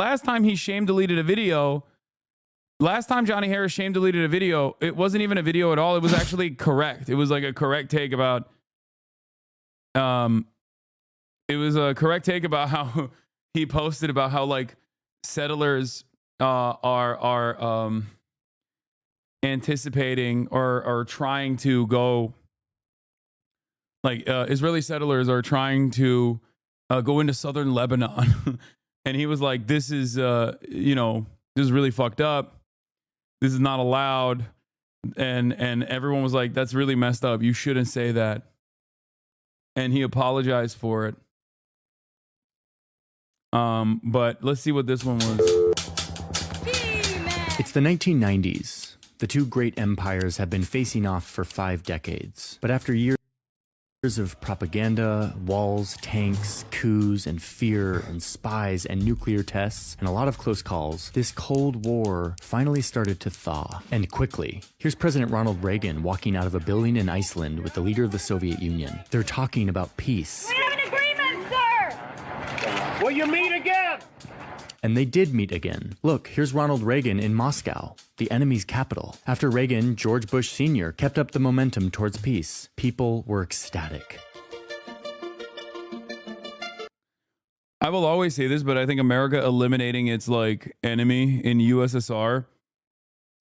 last time he shame deleted a video, last time Johnny Harris shame deleted a video, it wasn't even a video at all. It was actually correct. It was like a correct take about, it was a correct take about how he posted about how like settlers are anticipating or trying to go, like Israeli settlers are trying to go into southern Lebanon. And he was like, this is, you know, this is really fucked up. This is not allowed. And everyone was like, that's really messed up. You shouldn't say that. And he apologized for it. But let's see what this one was. It's the 1990s. The two great empires have been facing off for 5 decades. But after years of propaganda, walls, tanks, coups, and fear, and spies, and nuclear tests, and a lot of close calls, this Cold War finally started to thaw. And quickly. Here's President Ronald Reagan walking out of a building in Iceland with the leader of the Soviet Union. They're talking about peace. We have an agreement, sir! Will you meet again? And they did meet again. Look, here's Ronald Reagan in Moscow, the enemy's capital. After Reagan, George Bush Sr. kept up the momentum towards peace. People were ecstatic. I will always say this, but I think America eliminating its like enemy in USSR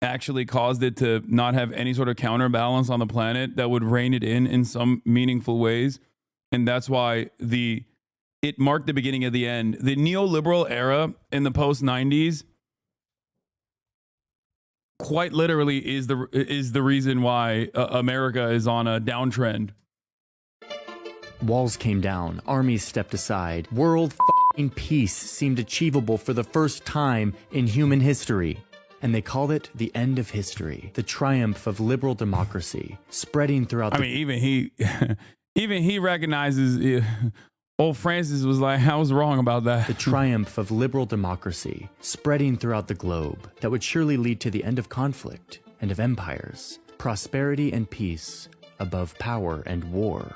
actually caused it to not have any sort of counterbalance on the planet that would rein it in some meaningful ways. And that's why it marked the beginning of the end. The neoliberal era in the post-90s quite literally is the reason why America is on a downtrend. Walls came down, armies stepped aside, world f***ing peace seemed achievable for the first time in human history. And they called it the end of history, the triumph of liberal democracy, spreading throughout I mean, even he recognizes... Old Francis was like, I was wrong about that. The triumph of liberal democracy, spreading throughout the globe, that would surely lead to the end of conflict and of empires, prosperity and peace above power and war.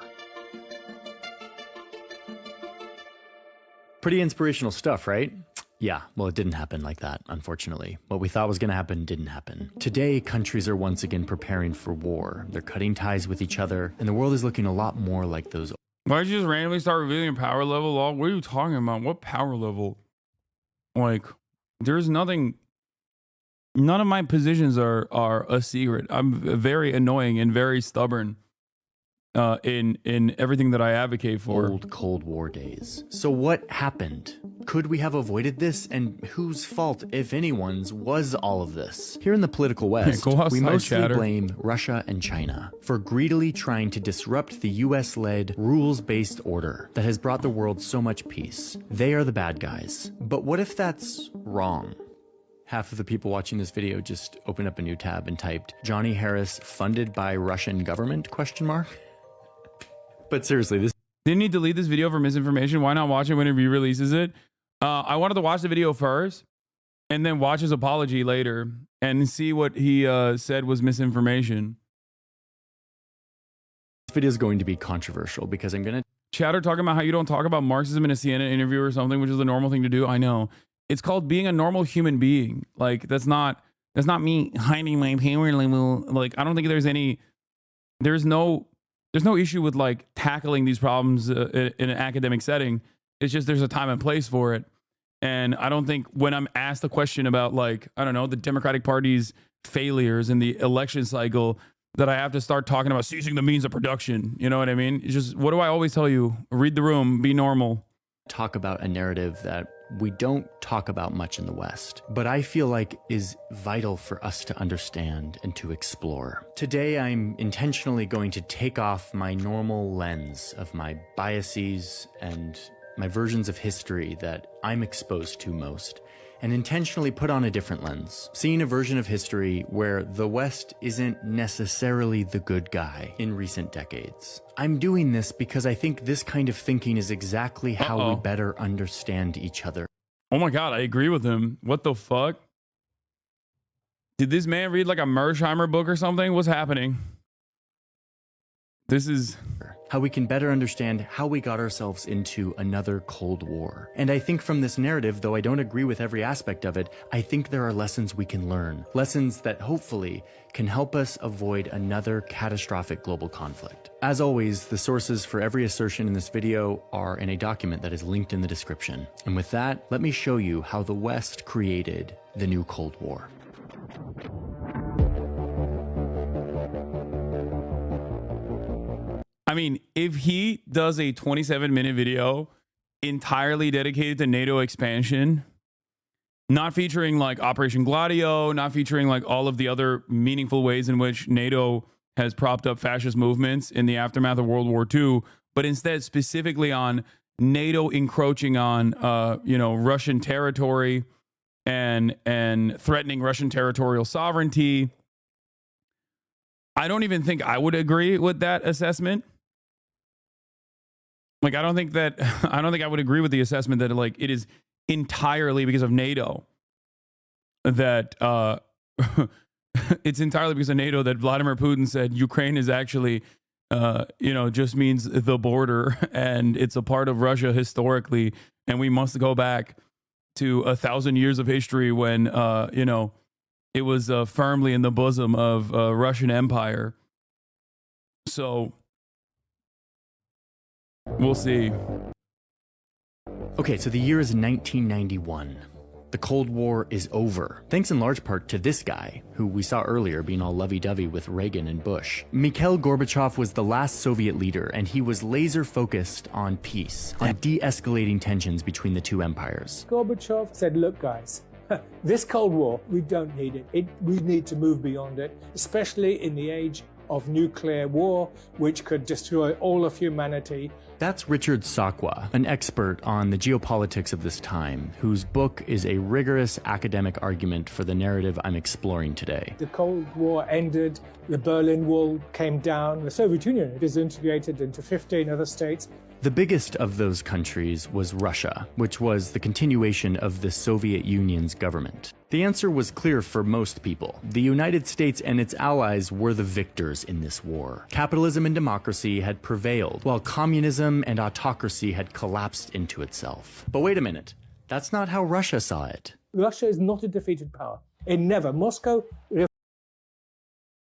Pretty inspirational stuff, right? Yeah, well, it didn't happen like that, unfortunately. What we thought was going to happen didn't happen. Today, countries are once again preparing for war. They're cutting ties with each other, and the world is looking a lot more like those. Why did you just randomly start revealing your power level? What are you talking about? What power level? Like, there's nothing. None of my positions are a secret. I'm very annoying and very stubborn in everything that I advocate for. Old Cold War days. So what happened? Could we have avoided this? And whose fault, if anyone's, was all of this? Here in the political West, we mostly blame Russia and China for greedily trying to disrupt the US-led, rules-based order that has brought the world so much peace. They are the bad guys. But what if that's wrong? Half of the people watching this video just opened up a new tab and typed, Johnny Harris funded by Russian government, ? But seriously, this... Didn't he delete this video for misinformation? Why not watch it when he re-releases it? I wanted to watch the video first and then watch his apology later and see what he said was misinformation. This video is going to be controversial because I'm going to... Chatter talking about how you don't talk about Marxism in a CNN interview or something, which is the normal thing to do. I know. It's called being a normal human being. Like, that's not me hiding my power level. Like, I don't think there's no issue with like tackling these problems in an academic setting. It's just there's a time and place for it. And I don't think when I'm asked a question about like, I don't know, the Democratic Party's failures in the election cycle, that I have to start talking about seizing the means of production. You know what I mean? It's just, what do I always tell you? Read the room, be normal. Talk about a narrative that we don't talk about much in the West, but I feel like is vital for us to understand and to explore. Today, I'm intentionally going to take off my normal lens of my biases and my versions of history that I'm exposed to most, and intentionally put on a different lens, seeing a version of history where the West isn't necessarily the good guy in recent decades. I'm doing this because I think this kind of thinking is exactly how we better understand each other. Oh my God, I agree with him. What the fuck? Did this man read like a Mersheimer book or something? What's happening? This is... how we can better understand how we got ourselves into another Cold War. And I think from this narrative, though I don't agree with every aspect of it, I think there are lessons we can learn. Lessons that hopefully can help us avoid another catastrophic global conflict. As always, the sources for every assertion in this video are in a document that is linked in the description. And with that, let me show you how the West created the new Cold War. I mean, if he does a 27-minute video entirely dedicated to NATO expansion, not featuring like Operation Gladio, not featuring like all of the other meaningful ways in which NATO has propped up fascist movements in the aftermath of World War II, but instead specifically on NATO encroaching on, Russian territory and threatening Russian territorial sovereignty, I don't even think I would agree with that assessment. Like, I don't think I would agree with the assessment that like it is entirely because of NATO that it's entirely because of NATO that Vladimir Putin said Ukraine is actually just means the border and it's a part of Russia historically, and we must go back to 1,000 years of history when it was firmly in the bosom of Russian Empire. So we'll see. Okay, so the year is 1991. The Cold War is over, thanks in large part to this guy, who we saw earlier being all lovey-dovey with Reagan and Bush. Mikhail Gorbachev was the last Soviet leader, and he was laser-focused on peace, on de-escalating tensions between the two empires. Gorbachev said, look guys, this Cold War, we don't need it. We need to move beyond it, especially in the age of nuclear war, which could destroy all of humanity. That's Richard Sakwa, an expert on the geopolitics of this time, whose book is a rigorous academic argument for the narrative I'm exploring today. The Cold War ended, the Berlin Wall came down, the Soviet Union is integrated into 15 other states. The biggest of those countries was Russia, which was the continuation of the Soviet Union's government. The answer was clear for most people. The United States and its allies were the victors in this war. Capitalism and democracy had prevailed, while communism and autocracy had collapsed into itself. But wait a minute, that's not how Russia saw it. Russia is not a defeated power. It never. Moscow was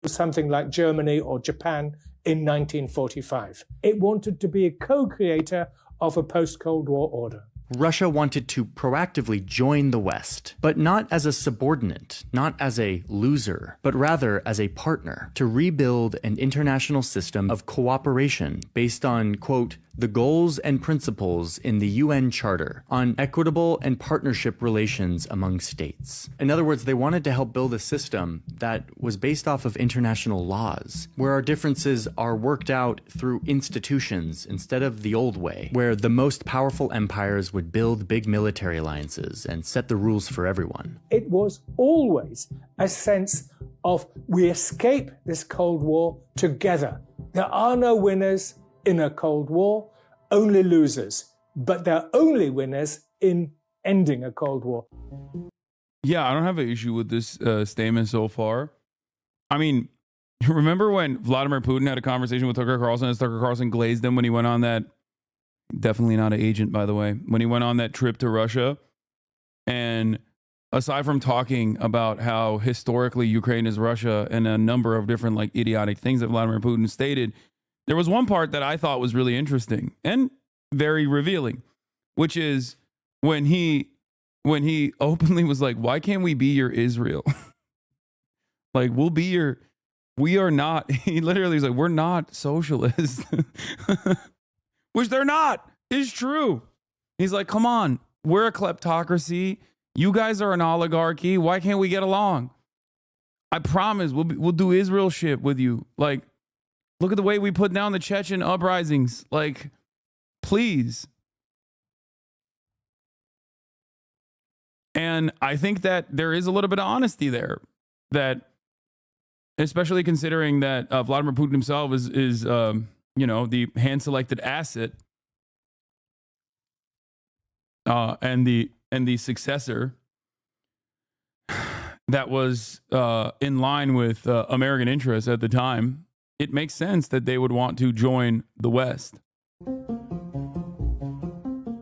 something like Germany or Japan in 1945. It wanted to be a co-creator of a post-Cold War order. Russia wanted to proactively join the West, but not as a subordinate, not as a loser, but rather as a partner to rebuild an international system of cooperation based on, quote, the goals and principles in the UN Charter on equitable and partnership relations among states. In other words, they wanted to help build a system that was based off of international laws, where our differences are worked out through institutions instead of the old way, where the most powerful empires would build big military alliances and set the rules for everyone. It was always a sense of we escape this Cold War together. There are no winners in a Cold War, only losers, but they're only winners in ending a Cold War. Yeah, I don't have an issue with this statement so far. I mean, remember when Vladimir Putin had a conversation with Tucker Carlson and Tucker Carlson glazed him when he went on that, definitely not an agent, by the way, when he went on that trip to Russia? And aside from talking about how historically Ukraine is Russia and a number of different like idiotic things that Vladimir Putin stated, there was one part that I thought was really interesting and very revealing, which is when he openly was like, why can't we be your Israel? Like, we are not, he literally was like, we're not socialists, which they're not, is true. He's like, come on, we're a kleptocracy. You guys are an oligarchy. Why can't we get along? I promise we'll do Israel shit with you. Like, look at the way we put down the Chechen uprisings. Like, please. And I think that there is a little bit of honesty there, that especially considering that Vladimir Putin himself is the hand-selected asset and the successor that was in line with American interests at the time. it makes sense that they would want to join the West.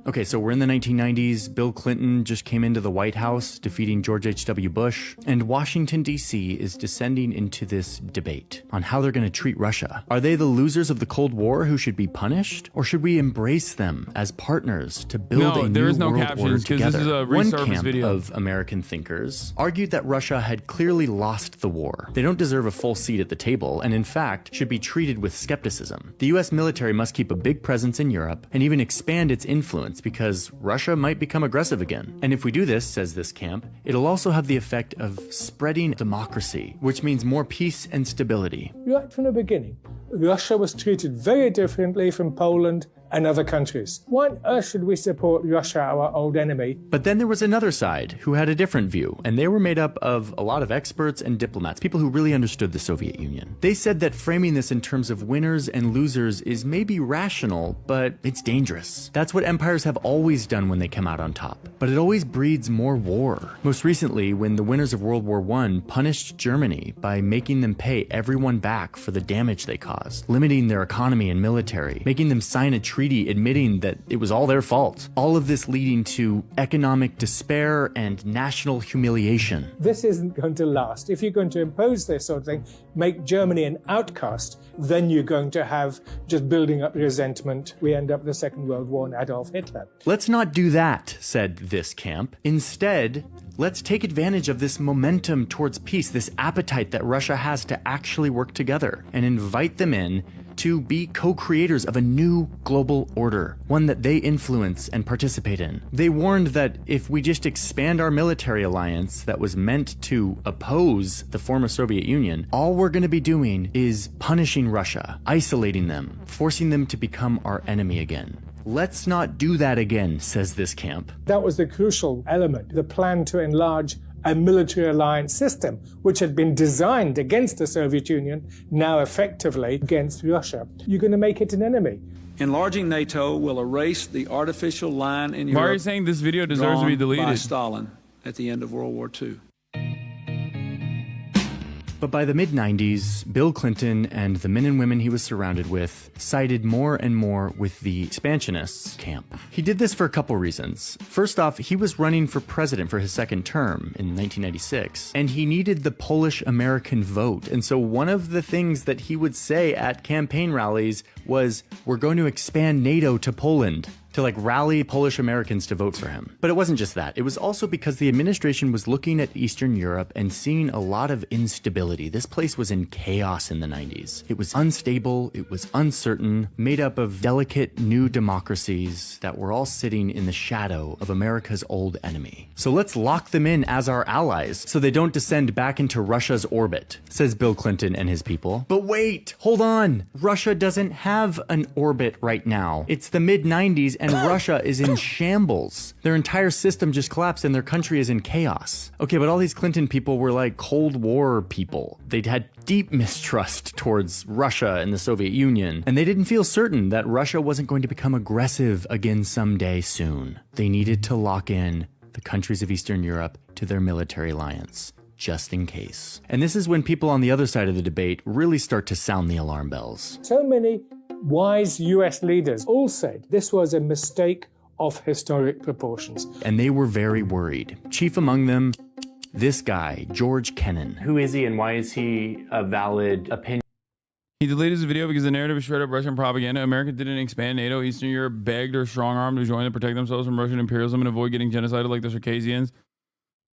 Okay, so we're in the 1990s. Bill Clinton just came into the White House, defeating George H.W. Bush, and Washington, D.C. is descending into this debate on how they're going to treat Russia. Are they the losers of the Cold War who should be punished, or should we embrace them as partners to build a new world order together? This is a One resurface camp video of American thinkers argued that Russia had clearly lost the war. They don't deserve a full seat at the table, and in fact, should be treated with skepticism. The U.S. military must keep a big presence in Europe and even expand its influence because Russia might become aggressive again. And if we do this, says this camp, it'll also have the effect of spreading democracy, which means more peace and stability. Right from the beginning, Russia was treated very differently from Poland and other countries. Why on earth should we support Russia, our old enemy? But then there was another side who had a different view, and they were made up of a lot of experts and diplomats, people who really understood the Soviet Union. They said that framing this in terms of winners and losers is maybe rational, but it's dangerous. That's what empires have always done when they come out on top. But it always breeds more war. Most recently, when the winners of World War I punished Germany by making them pay everyone back for the damage they caused, limiting their economy and military, making them sign a treaty admitting that it was all their fault. All of this leading to economic despair and national humiliation. This isn't going to last. If you're going to impose this sort of thing, make Germany an outcast, then you're going to have just building up resentment. We end up with the Second World War and Adolf Hitler. Let's not do that, said this camp. Instead, let's take advantage of this momentum towards peace, this appetite that Russia has to actually work together, and invite them in to be co-creators of a new global order, one that they influence and participate in. They warned that if we just expand our military alliance that was meant to oppose the former Soviet Union, all we're going to be doing is punishing Russia, isolating them, forcing them to become our enemy again. Let's not do that again, says this camp. That was the crucial element, the plan to enlarge a military alliance system, which had been designed against the Soviet Union, now effectively against Russia. You're going to make it an enemy. Enlarging NATO will erase the artificial line in Europe. Why are you saying this video deserves to be deleted? By Stalin at the end of World War II. But by the mid-90s, Bill Clinton and the men and women he was surrounded with sided more and more with the expansionists camp. He did this for a couple reasons. First off, he was running for president for his second term in 1996, and he needed the Polish-American vote. And so one of the things that he would say at campaign rallies was, we're going to expand NATO to Poland, to like rally Polish Americans to vote for him. But it wasn't just that. It was also because the administration was looking at Eastern Europe and seeing a lot of instability. This place was in chaos in the 90s. It was unstable, it was uncertain, made up of delicate new democracies that were all sitting in the shadow of America's old enemy. So let's lock them in as our allies so they don't descend back into Russia's orbit, says Bill Clinton and his people. But wait, hold on. Russia doesn't have an orbit right now. It's the mid-90s and Russia is in shambles. Their entire system just collapsed and their country is in chaos. Okay, but all these Clinton people were like Cold War people. They'd had deep mistrust towards Russia and the Soviet Union, and they didn't feel certain that Russia wasn't going to become aggressive again someday soon. They needed to lock in the countries of Eastern Europe to their military alliance, just in case. And this is when people on the other side of the debate really start to sound the alarm bells. So many wise US leaders all said this was a mistake of historic proportions. And they were very worried. Chief among them, this guy, George Kennan. Who is he and why is he a valid opinion? He deleted his video because the narrative is straight up Russian propaganda. America didn't expand NATO. Eastern Europe begged or strong-armed to join to protect themselves from Russian imperialism and avoid getting genocided like the Circassians.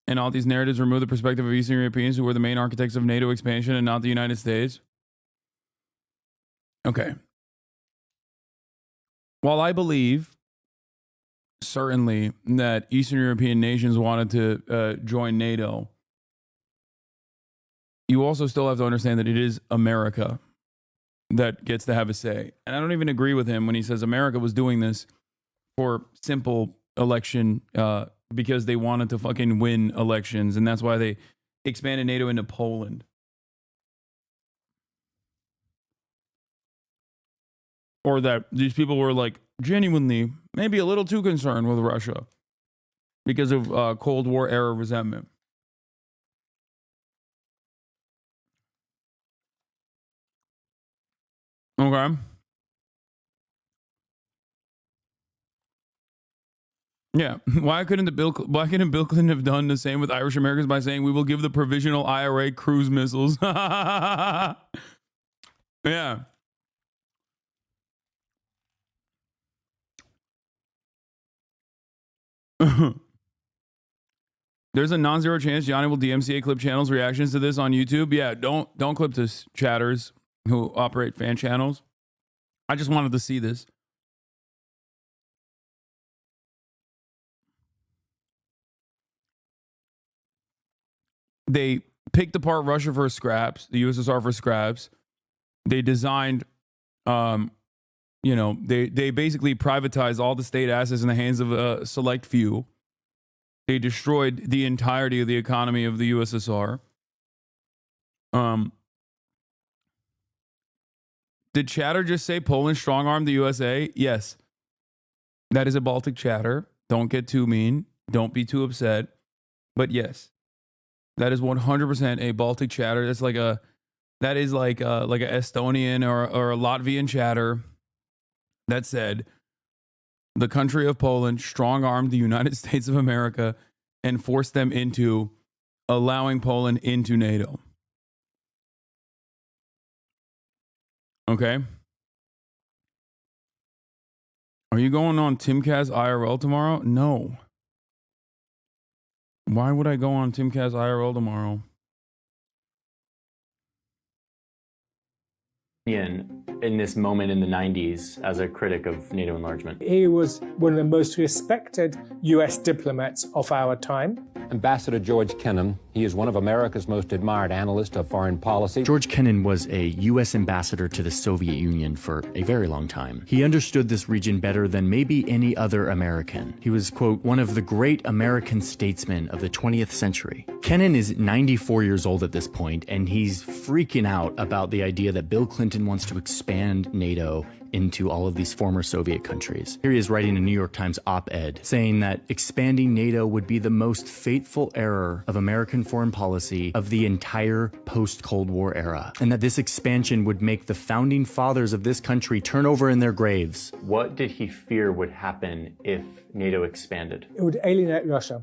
And all these narratives remove the perspective of Eastern Europeans who were the main architects of NATO expansion and not the United States. Okay. While I believe, certainly, that Eastern European nations wanted to join NATO, you also still have to understand that it is America that gets to have a say. And I don't even agree with him when he says America was doing this for simple election because they wanted to fucking win elections. And that's why they expanded NATO into Poland. Or that these people were like genuinely maybe a little too concerned with Russia because of Cold War era resentment. Okay. Yeah. Why couldn't Bill Clinton have done the same with Irish Americans by saying we will give the provisional IRA cruise missiles? Yeah. There's a non-zero chance Johnny will DMCA clip channels reactions to this on YouTube. Yeah, don't clip this, chatters who operate fan channels. I just wanted to see this. They picked apart Russia for scraps, the USSR for scraps. They designed, they basically privatized all the state assets in the hands of a select few. They destroyed the entirety of the economy of the USSR. Did chatter just say Poland strong-armed the USA? Yes. That is a Baltic chatter. Don't get too mean. Don't be too upset. But yes, that is 100% a Baltic chatter. That's like a Estonian or a Latvian chatter that said the country of Poland strong-armed the United States of America and forced them into allowing Poland into NATO. Okay. Are you going on Timcast IRL tomorrow? No. Why would I go on Timcast IRL tomorrow? In this moment in the 90s as a critic of NATO enlargement. He was one of the most respected US diplomats of our time. Ambassador George Kennan, he is one of America's most admired analysts of foreign policy. George Kennan was a U.S. ambassador to the Soviet Union for a very long time. He understood this region better than maybe any other American. He was, quote, one of the great American statesmen of the 20th century. Kennan is 94 years old at this point, and he's freaking out about the idea that Bill Clinton wants to expand NATO into all of these former Soviet countries. Here he is writing a New York Times op-ed saying that expanding NATO would be the most fateful error of American foreign policy of the entire post-Cold War era, and that this expansion would make the founding fathers of this country turn over in their graves. What did he fear would happen if NATO expanded? It would alienate Russia,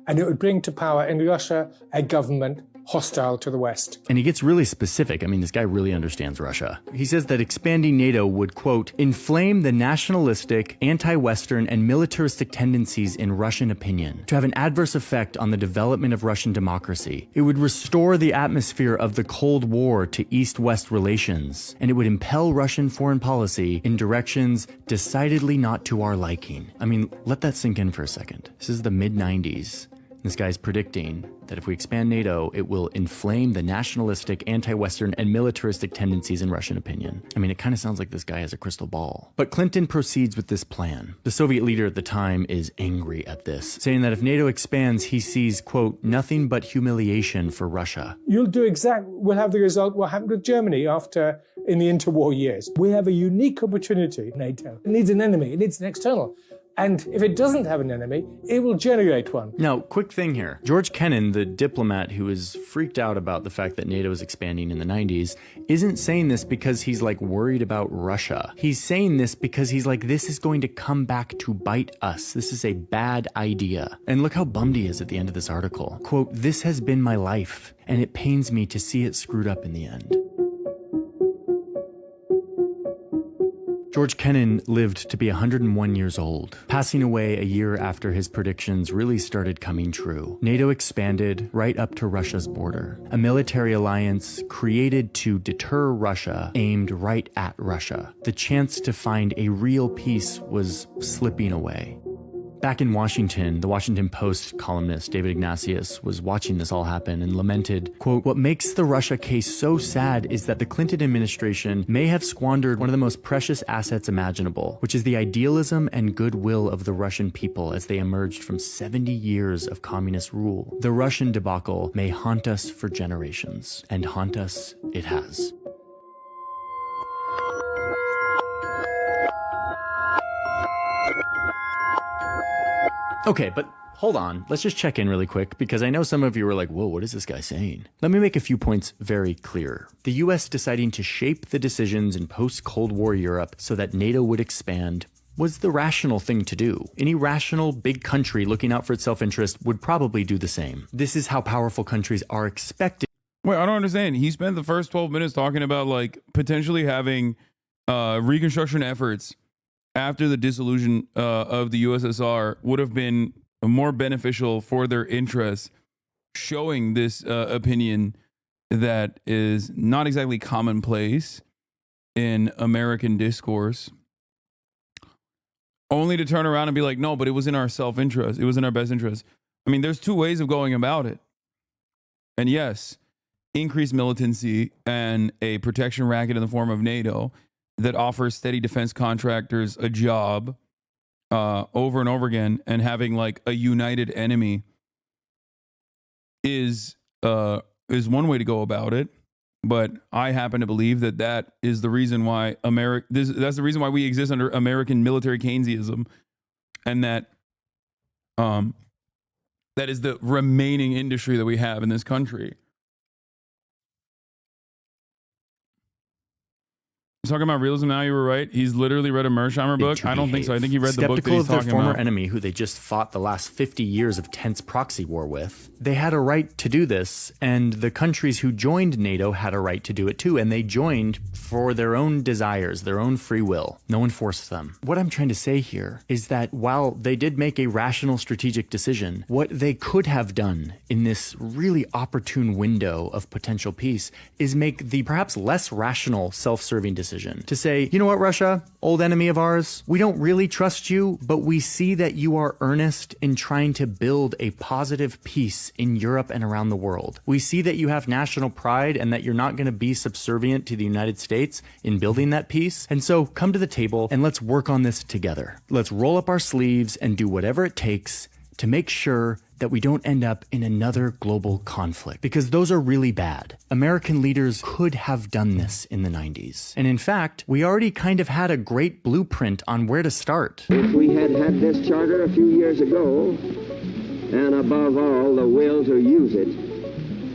and it would bring to power in Russia a government hostile to the West. And he gets really specific. I mean, this guy really understands Russia. He says that expanding NATO would, quote, inflame the nationalistic, anti-Western, and militaristic tendencies in Russian opinion, to have an adverse effect on the development of Russian democracy. It would restore the atmosphere of the Cold War to East-West relations, and it would impel Russian foreign policy in directions decidedly not to our liking. I mean, let that sink in for a second. This is the mid-90s. This guy's predicting that if we expand NATO, it will inflame the nationalistic, anti-Western, and militaristic tendencies in Russian opinion. I mean, it kind of sounds like this guy has a crystal ball. But Clinton proceeds with this plan. The Soviet leader at the time is angry at this, saying that if NATO expands, he sees, quote, nothing but humiliation for Russia. We'll have the result what happened with Germany after in the interwar years. We have a unique opportunity. NATO. It needs an enemy. It needs an external. And if it doesn't have an enemy, it will generate one. Now, quick thing here. George Kennan, the diplomat who is freaked out about the fact that NATO is expanding in the 90s, isn't saying this because he's like worried about Russia. He's saying this because he's like, this is going to come back to bite us. This is a bad idea. And look how bummed he is at the end of this article. Quote, this has been my life, and it pains me to see it screwed up in the end. George Kennan lived to be 101 years old, passing away a year after his predictions really started coming true. NATO expanded right up to Russia's border, a military alliance created to deter Russia, aimed right at Russia. The chance to find a real peace was slipping away. Back in Washington, the Washington Post columnist David Ignatius was watching this all happen and lamented, quote, what makes the Russia case so sad is that the Clinton administration may have squandered one of the most precious assets imaginable, which is the idealism and goodwill of the Russian people as they emerged from 70 years of communist rule. The Russian debacle may haunt us for generations, and haunt us it has. Okay, but Hold on, let's just check in really quick, because I know some of you were like, whoa, what is this guy saying? Let me make a few points very clear. The US deciding to shape the decisions in post-Cold War Europe so that NATO would expand was the rational thing to do. Any rational big country looking out for its self-interest would probably do the same. This is how powerful countries are expected. Wait, I don't understand. He spent the first 12 minutes talking about like potentially having reconstruction efforts after the dissolution of the USSR would have been more beneficial for their interests, showing this opinion that is not exactly commonplace in American discourse, only to turn around and be like, no, but it was in our self-interest. It was in our best interest. I mean, there's two ways of going about it. And yes, increased militancy and a protection racket in the form of NATO that offers steady defense contractors a job over and over again, and having like a united enemy is one way to go about it. But I happen to believe that that is the reason why that's the reason why we exist under American military Keynesianism, and that that is the remaining industry that we have in this country. Talking about realism now, you were right. He's literally read a Mersheimer book. I don't think so. I think he read the book that he's Skeptical of talking their former about. enemy who they just fought the last 50 years of tense proxy war with. They had a right to do this, and the countries who joined NATO had a right to do it too, and they joined for their own desires, their own free will. No one forced them. What I'm trying to say here is that while they did make a rational strategic decision, what they could have done in this really opportune window of potential peace is make the perhaps less rational self-serving decision to say, you know what, Russia, old enemy of ours, we don't really trust you, but we see that you are earnest in trying to build a positive peace in Europe and around the world. We see that you have national pride and that you're not going to be subservient to the United States in building that peace. And so come to the table and let's work on this together. Let's roll up our sleeves and do whatever it takes to make sure that we don't end up in another global conflict, because those are really bad. American leaders could have done this in the 90s. And in fact, we already kind of had a great blueprint on where to start. If we had had this charter a few years ago, and above all, the will to use it,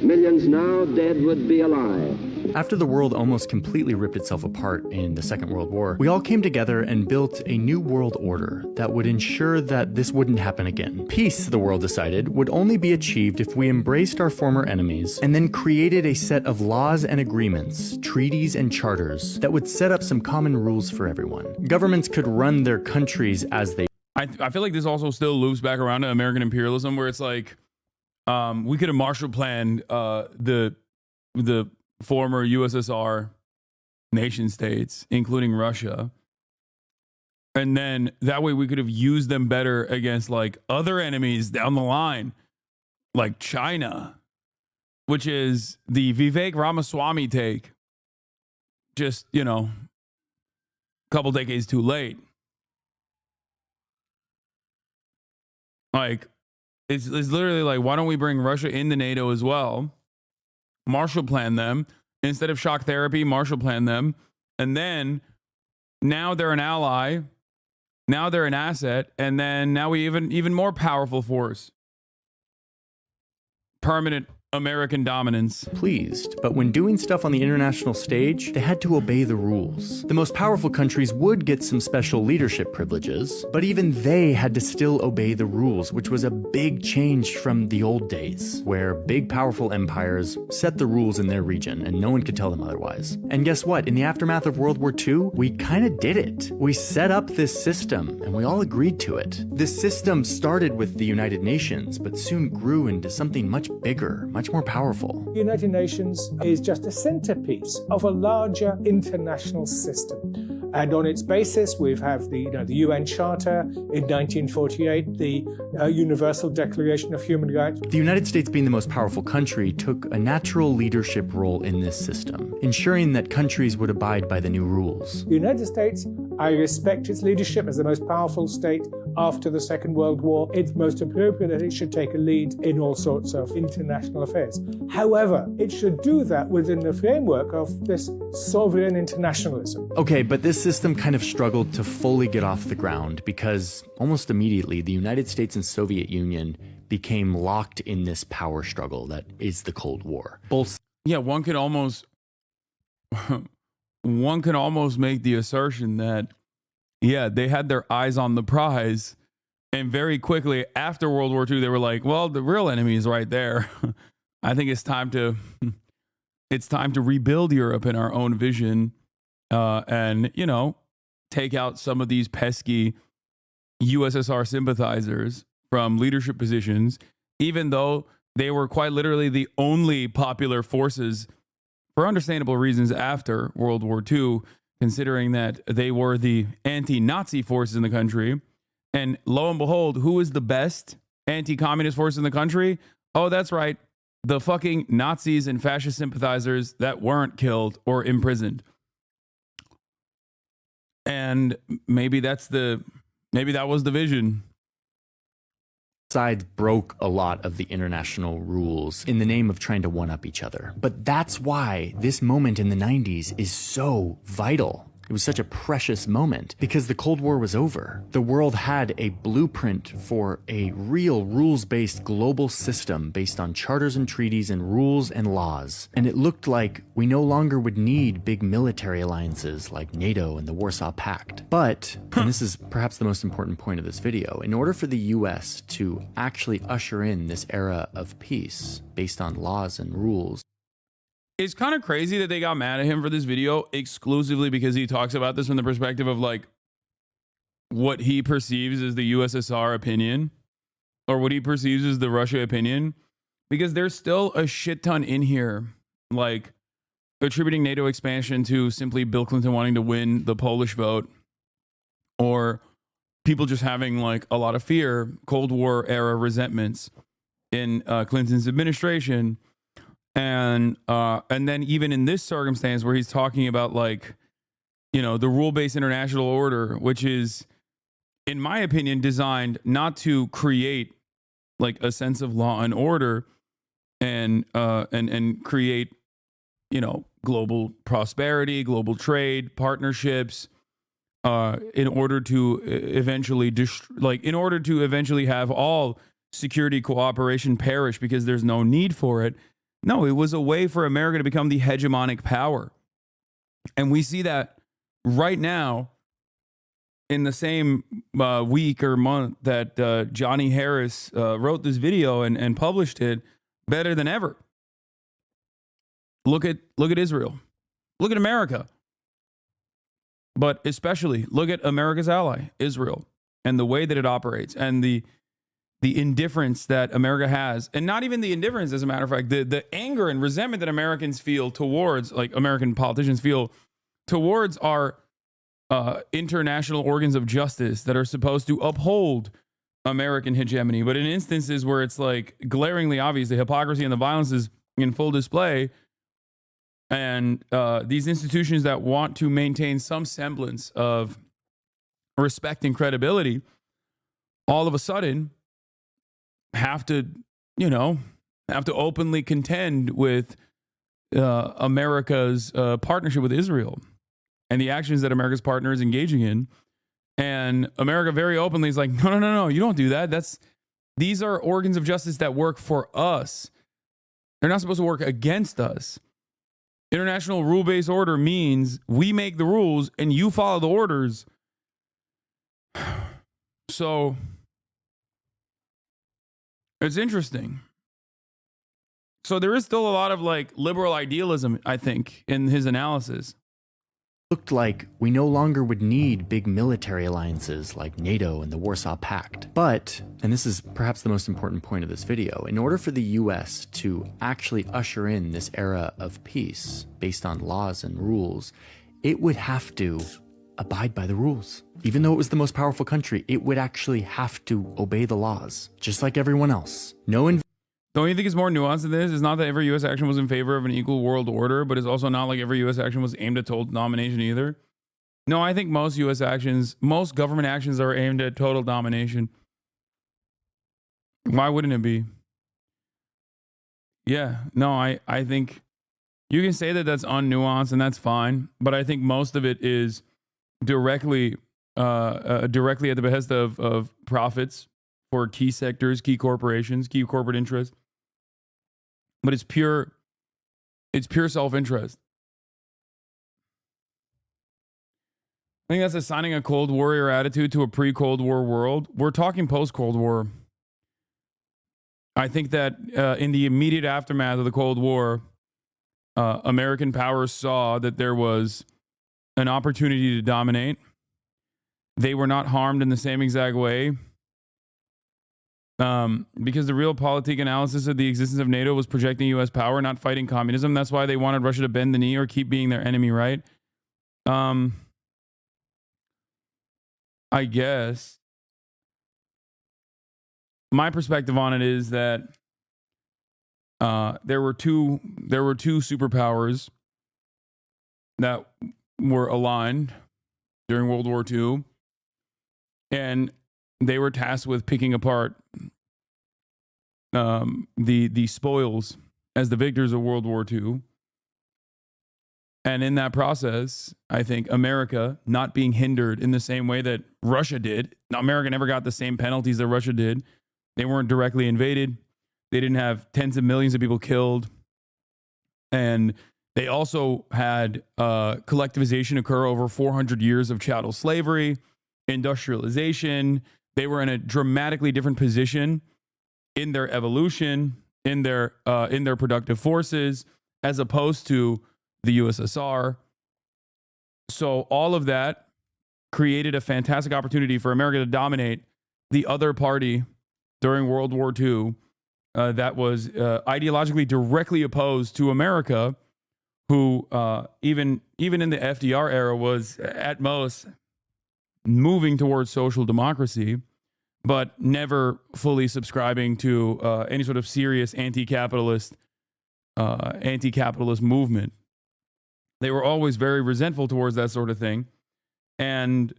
millions now dead would be alive. After the world almost completely ripped itself apart in the Second World War, we all came together and built a new world order that would ensure that this wouldn't happen again. Peace, the world decided, would only be achieved if we embraced our former enemies and then created a set of laws and agreements, treaties and charters that would set up some common rules for everyone. Governments could run their countries as they... I feel like this also still loops back around to American imperialism, where it's like we could have Marshall planned the former USSR nation states, including Russia. And then that way we could have used them better against like other enemies down the line, like China, which is the Vivek Ramaswamy take. Just, you know, a couple decades too late. Like, it's literally like, why don't we bring Russia into NATO as well? Marshall plan them. Instead of shock therapy, Marshall plan them. And then now they're an ally. Now they're an asset. And then now we even more powerful force. Permanent American dominance. Pleased, but when doing stuff on the international stage, they had to obey the rules. The most powerful countries would get some special leadership privileges, but even they had to still obey the rules, which was a big change from the old days, where big powerful empires set the rules in their region and no one could tell them otherwise. And guess what? In the aftermath of World War II, we kind of did it. We set up this system and we all agreed to it. This system started with the United Nations, but soon grew into something much bigger, much more powerful. The United Nations is just a centerpiece of a larger international system. And on its basis, we have the UN Charter in 1948, the Universal Declaration of Human Rights. The United States, being the most powerful country, took a natural leadership role in this system, ensuring that countries would abide by the new rules. The United States, I respect its leadership as the most powerful state after the Second World War, it's most appropriate that it should take a lead in all sorts of international affairs. However, it should do that within the framework of this sovereign internationalism. Okay, but this system kind of struggled to fully get off the ground because almost immediately the United States and Soviet Union became locked in this power struggle that is the Cold War. Both Yeah, one could almost make the assertion that, yeah, they had their eyes on the prize, and very quickly after World War II, they were like, well, the real enemy is right there. I think it's time to rebuild Europe in our own vision, and, you know, take out some of these pesky USSR sympathizers from leadership positions, even though they were quite literally the only popular forces, for understandable reasons, after World War II, considering that they were the anti-Nazi forces in the country. And lo and behold, who is the best anti-communist force in the country? Oh, that's right. The fucking Nazis and fascist sympathizers that weren't killed or imprisoned. And maybe that was the vision. sides broke a lot of the international rules in the name of trying to one-up each other. But that's why this moment in the 90s is so vital. It was such a precious moment because the Cold War was over. The world had a blueprint for a real rules-based global system based on charters and treaties and rules and laws. And it looked like we no longer would need big military alliances like NATO and the Warsaw Pact. But, and this is perhaps the most important point of this video, in order for the US to actually usher in this era of peace based on laws and rules, it's kind of crazy that they got mad at him for this video exclusively because he talks about this from the perspective of like what he perceives as the USSR opinion or what he perceives as the Russia opinion, because there's still a shit ton in here, like attributing NATO expansion to simply Bill Clinton wanting to win the Polish vote, or people just having like a lot of fear, Cold War era resentments in Clinton's administration. And then even in this circumstance where he's talking about like, you know, the rule-based international order, which is, in my opinion, designed not to create like a sense of law and order and create, you know, global prosperity, global trade, partnerships, in order to eventually have all security cooperation perish because there's no need for it. No, it was a way for America to become the hegemonic power. And we see that right now in the same week or month that Johnny Harris wrote this video and published it better than ever. Look at Israel. Look at America. But especially look at America's ally, Israel, and the way that it operates and the indifference that America has, and not even the indifference, as a matter of fact, the anger and resentment that Americans feel towards, like American politicians feel towards our international organs of justice that are supposed to uphold American hegemony. But in instances where it's like glaringly obvious, the hypocrisy and the violence is in full display, and these institutions that want to maintain some semblance of respect and credibility, all of a sudden have to openly contend with America's partnership with Israel and the actions that America's partner is engaging in. And America very openly is like, no, you don't do that. These are organs of justice that work for us. They're not supposed to work against us. International rule-based order means we make the rules and you follow the orders. So it's interesting. So there is still a lot of like liberal idealism, I think, in his analysis. looked like we no longer would need big military alliances like NATO and the Warsaw Pact. But, and this is perhaps the most important point of this video, in order for the US to actually usher in this era of peace based on laws and rules, it would have to abide by the rules. Even though it was the most powerful country, it would actually have to obey the laws, just like everyone else. Don't you think it's more nuanced than this? It's not that every U.S. action was in favor of an equal world order, but it's also not like every U.S. action was aimed at total domination either. No, I think most U.S. actions, most government actions are aimed at total domination. Why wouldn't it be? Yeah, no, I think you can say that that's unnuanced and that's fine, but I think most of it is directly directly at the behest of profits for key sectors, key corporations, key corporate interests. But it's pure self-interest. I think that's assigning a Cold Warrior attitude to a pre-Cold War world. We're talking post-Cold War. I think that in the immediate aftermath of the Cold War, American powers saw that there was an opportunity to dominate. They were not harmed in the same exact way because the realpolitik analysis of the existence of NATO was projecting U.S. power, not fighting communism. That's why they wanted Russia to bend the knee or keep being their enemy, right? I guess my perspective on it is that there were two superpowers that were aligned during World War II, and they were tasked with picking apart the spoils as the victors of World War II. And in that process, I think America not being hindered in the same way that Russia did. Now, America never got the same penalties that Russia did. They weren't directly invaded. They didn't have tens of millions of people killed. And they also had collectivization occur over 400 years of chattel slavery, industrialization. They were in a dramatically different position in their evolution, in their productive forces, as opposed to the USSR. So all of that created a fantastic opportunity for America to dominate the other party during World War II that was ideologically directly opposed to America, who even in the FDR era was at most moving towards social democracy, but never fully subscribing to any sort of serious anti-capitalist movement. They were always very resentful towards that sort of thing, and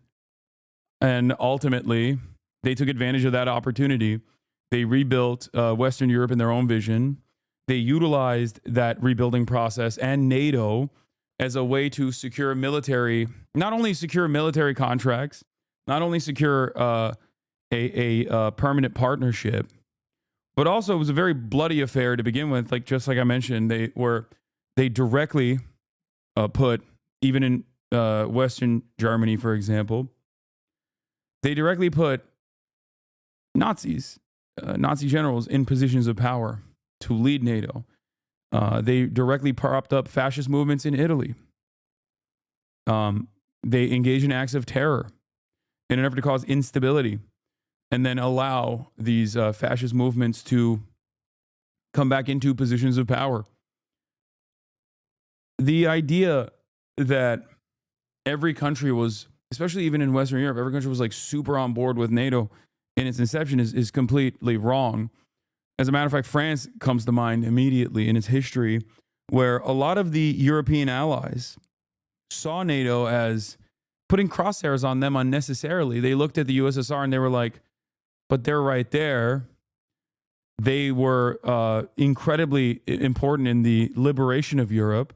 ultimately they took advantage of that opportunity. They rebuilt Western Europe in their own vision. They utilized that rebuilding process and NATO as a way to secure military, not only secure military contracts, not only secure a permanent partnership, but also it was a very bloody affair to begin with. Like, just like I mentioned, they directly put, even in Western Germany, for example, they directly put Nazi generals in positions of power to lead NATO. They directly propped up fascist movements in Italy. They engaged in acts of terror in an effort to cause instability and then allow these fascist movements to come back into positions of power. The idea that every country was, especially even in Western Europe, every country was like super on board with NATO in its inception is completely wrong. As a matter of fact, France comes to mind immediately in its history, where a lot of the European allies saw NATO as putting crosshairs on them unnecessarily. They looked at the USSR and they were like, but they're right there. They were incredibly important in the liberation of Europe.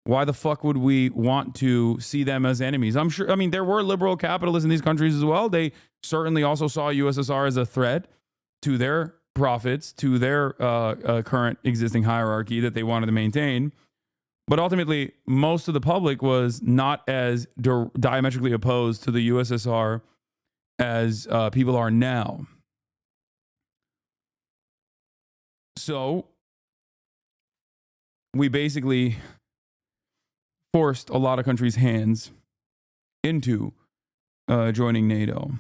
Why the fuck would we want to see them as enemies? I'm sure, I mean, there were liberal capitalists in these countries as well. They certainly also saw USSR as a threat to their profits, to their current existing hierarchy that they wanted to maintain. But ultimately, most of the public was not as diametrically opposed to the USSR as people are now. So we basically forced a lot of countries' hands into joining NATO.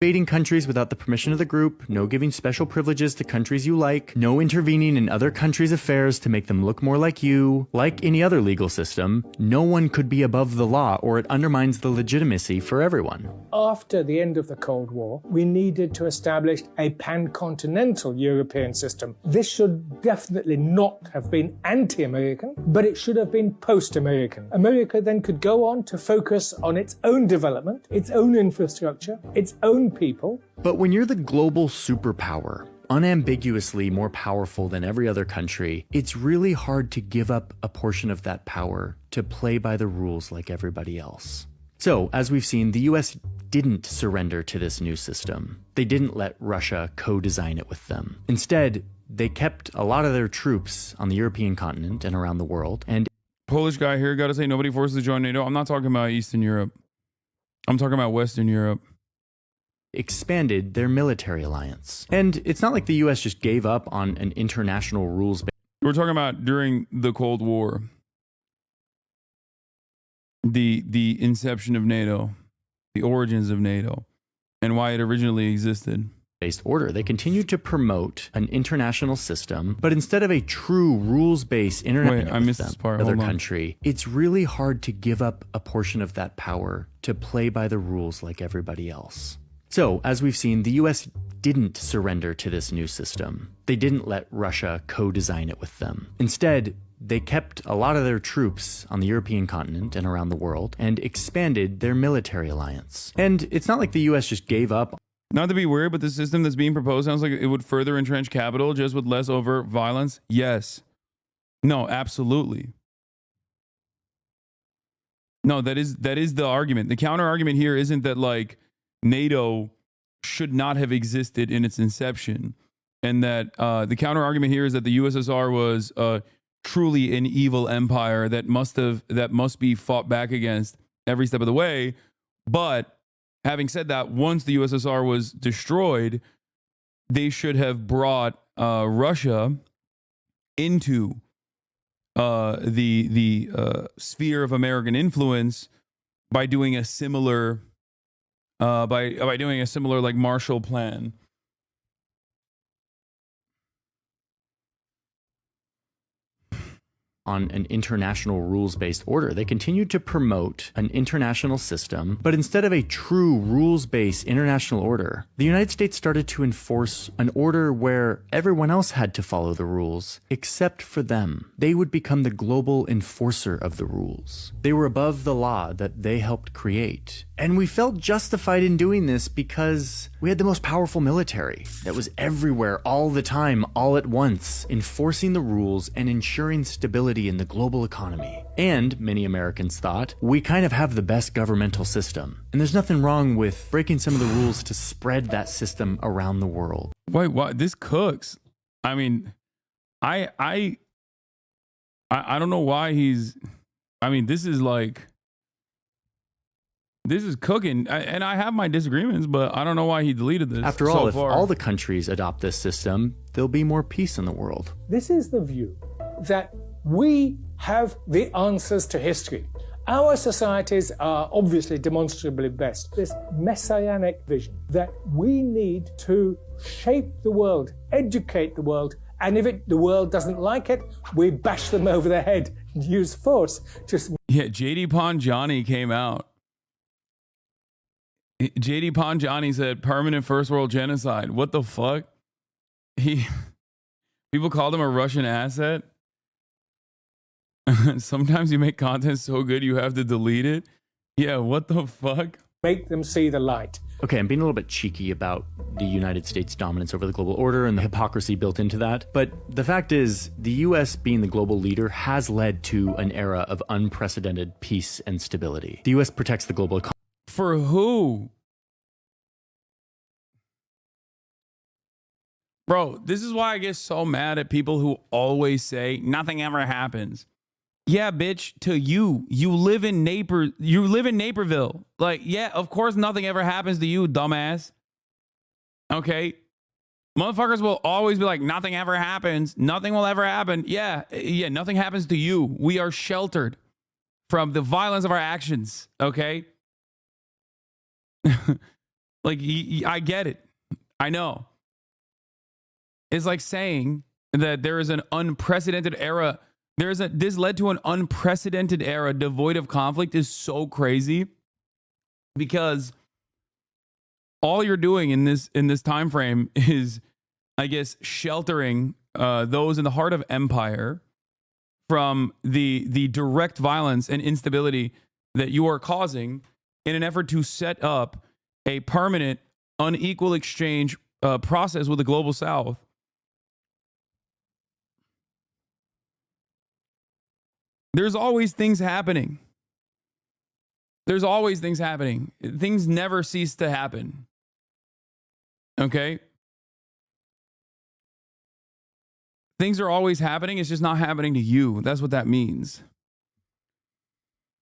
invading countries without the permission of the group, no giving special privileges to countries you like, no intervening in other countries' affairs to make them look more like you. Like any other legal system, no one could be above the law or it undermines the legitimacy for everyone. After the end of the Cold War, we needed to establish a pan-continental European system. This should definitely not have been anti-American, but it should have been post-American. America then could go on to focus on its own development, its own infrastructure, its own people. But when you're the global superpower, unambiguously more powerful than every other country, it's really hard to give up a portion of that power to play by the rules like everybody else. So, as we've seen, the US didn't surrender to this new system. They didn't let Russia co-design it with them. Instead, they kept a lot of their troops on the European continent and around the world. And Polish guy here, gotta say, nobody forces to join NATO. I'm not talking about Eastern Europe. I'm talking about Western Europe. Expanded their military alliance. And it's not like the US just gave up on an international rules. We're talking about during the Cold War. The inception of NATO, the origins of NATO, and why it originally existed. Based order. They continued to promote an international system, but instead of a true rules-based international other country, it's really hard to give up a portion of that power to play by the rules like everybody else. So, as we've seen, the US didn't surrender to this new system. They didn't let Russia co-design it with them. Instead, they kept a lot of their troops on the European continent and around the world and expanded their military alliance. And it's not like the US just gave up. Not to be weird, but the system that's being proposed sounds like it would further entrench capital just with less overt violence. Yes. No, absolutely. No, that is the argument. The counter argument here isn't that like NATO should not have existed in its inception, and that the counter argument here is that the USSR was truly an evil empire that must be fought back against every step of the way. But having said that, once the USSR was destroyed, they should have brought Russia into the sphere of American influence by doing a similar by doing a similar like Marshall Plan. On an international rules-based order. They continued to promote an international system, but instead of a true rules-based international order, the United States started to enforce an order where everyone else had to follow the rules, except for them. They would become the global enforcer of the rules. They were above the law that they helped create. And we felt justified in doing this because we had the most powerful military that was everywhere, all the time, all at once, enforcing the rules and ensuring stability in the global economy. And, many Americans thought, we kind of have the best governmental system. And there's nothing wrong with breaking some of the rules to spread that system around the world. Wait, what? This cooks. I mean, I don't know why he's... I mean, this is like... This is cooking, and I have my disagreements, but I don't know why he deleted this. After all, if all the countries adopt this system, there'll be more peace in the world. This is the view that we have the answers to history. Our societies are obviously demonstrably best. This messianic vision that we need to shape the world, educate the world, and if the world doesn't like it, we bash them over the head and use force. Yeah, JD Panjani came out. JD Panjani said permanent first world genocide. What the fuck? People called him a Russian asset. Sometimes you make content so good you have to delete it. Yeah, what the fuck? Make them see the light. Okay, I'm being a little bit cheeky about the United States' dominance over the global order and the hypocrisy built into that. But the fact is, the US being the global leader has led to an era of unprecedented peace and stability. The US protects the global economy. For who? Bro, this is why I get so mad at people who always say nothing ever happens. Yeah, bitch, to you. You live in Naperville. Like, yeah, of course nothing ever happens to you, dumbass. Okay? Motherfuckers will always be like, nothing ever happens. Nothing will ever happen. Yeah, nothing happens to you. We are sheltered from the violence of our actions. Okay? Like, I get it. I know. It's like saying that there is an unprecedented era. This led to an unprecedented era devoid of conflict is so crazy, because all you're doing in this time frame is, I guess, sheltering those in the heart of empire from the direct violence and instability that you are causing in an effort to set up a permanent unequal exchange process with the global south. There's always things happening. There's always things happening. Things never cease to happen. Okay? Things are always happening. It's just not happening to you. That's what that means.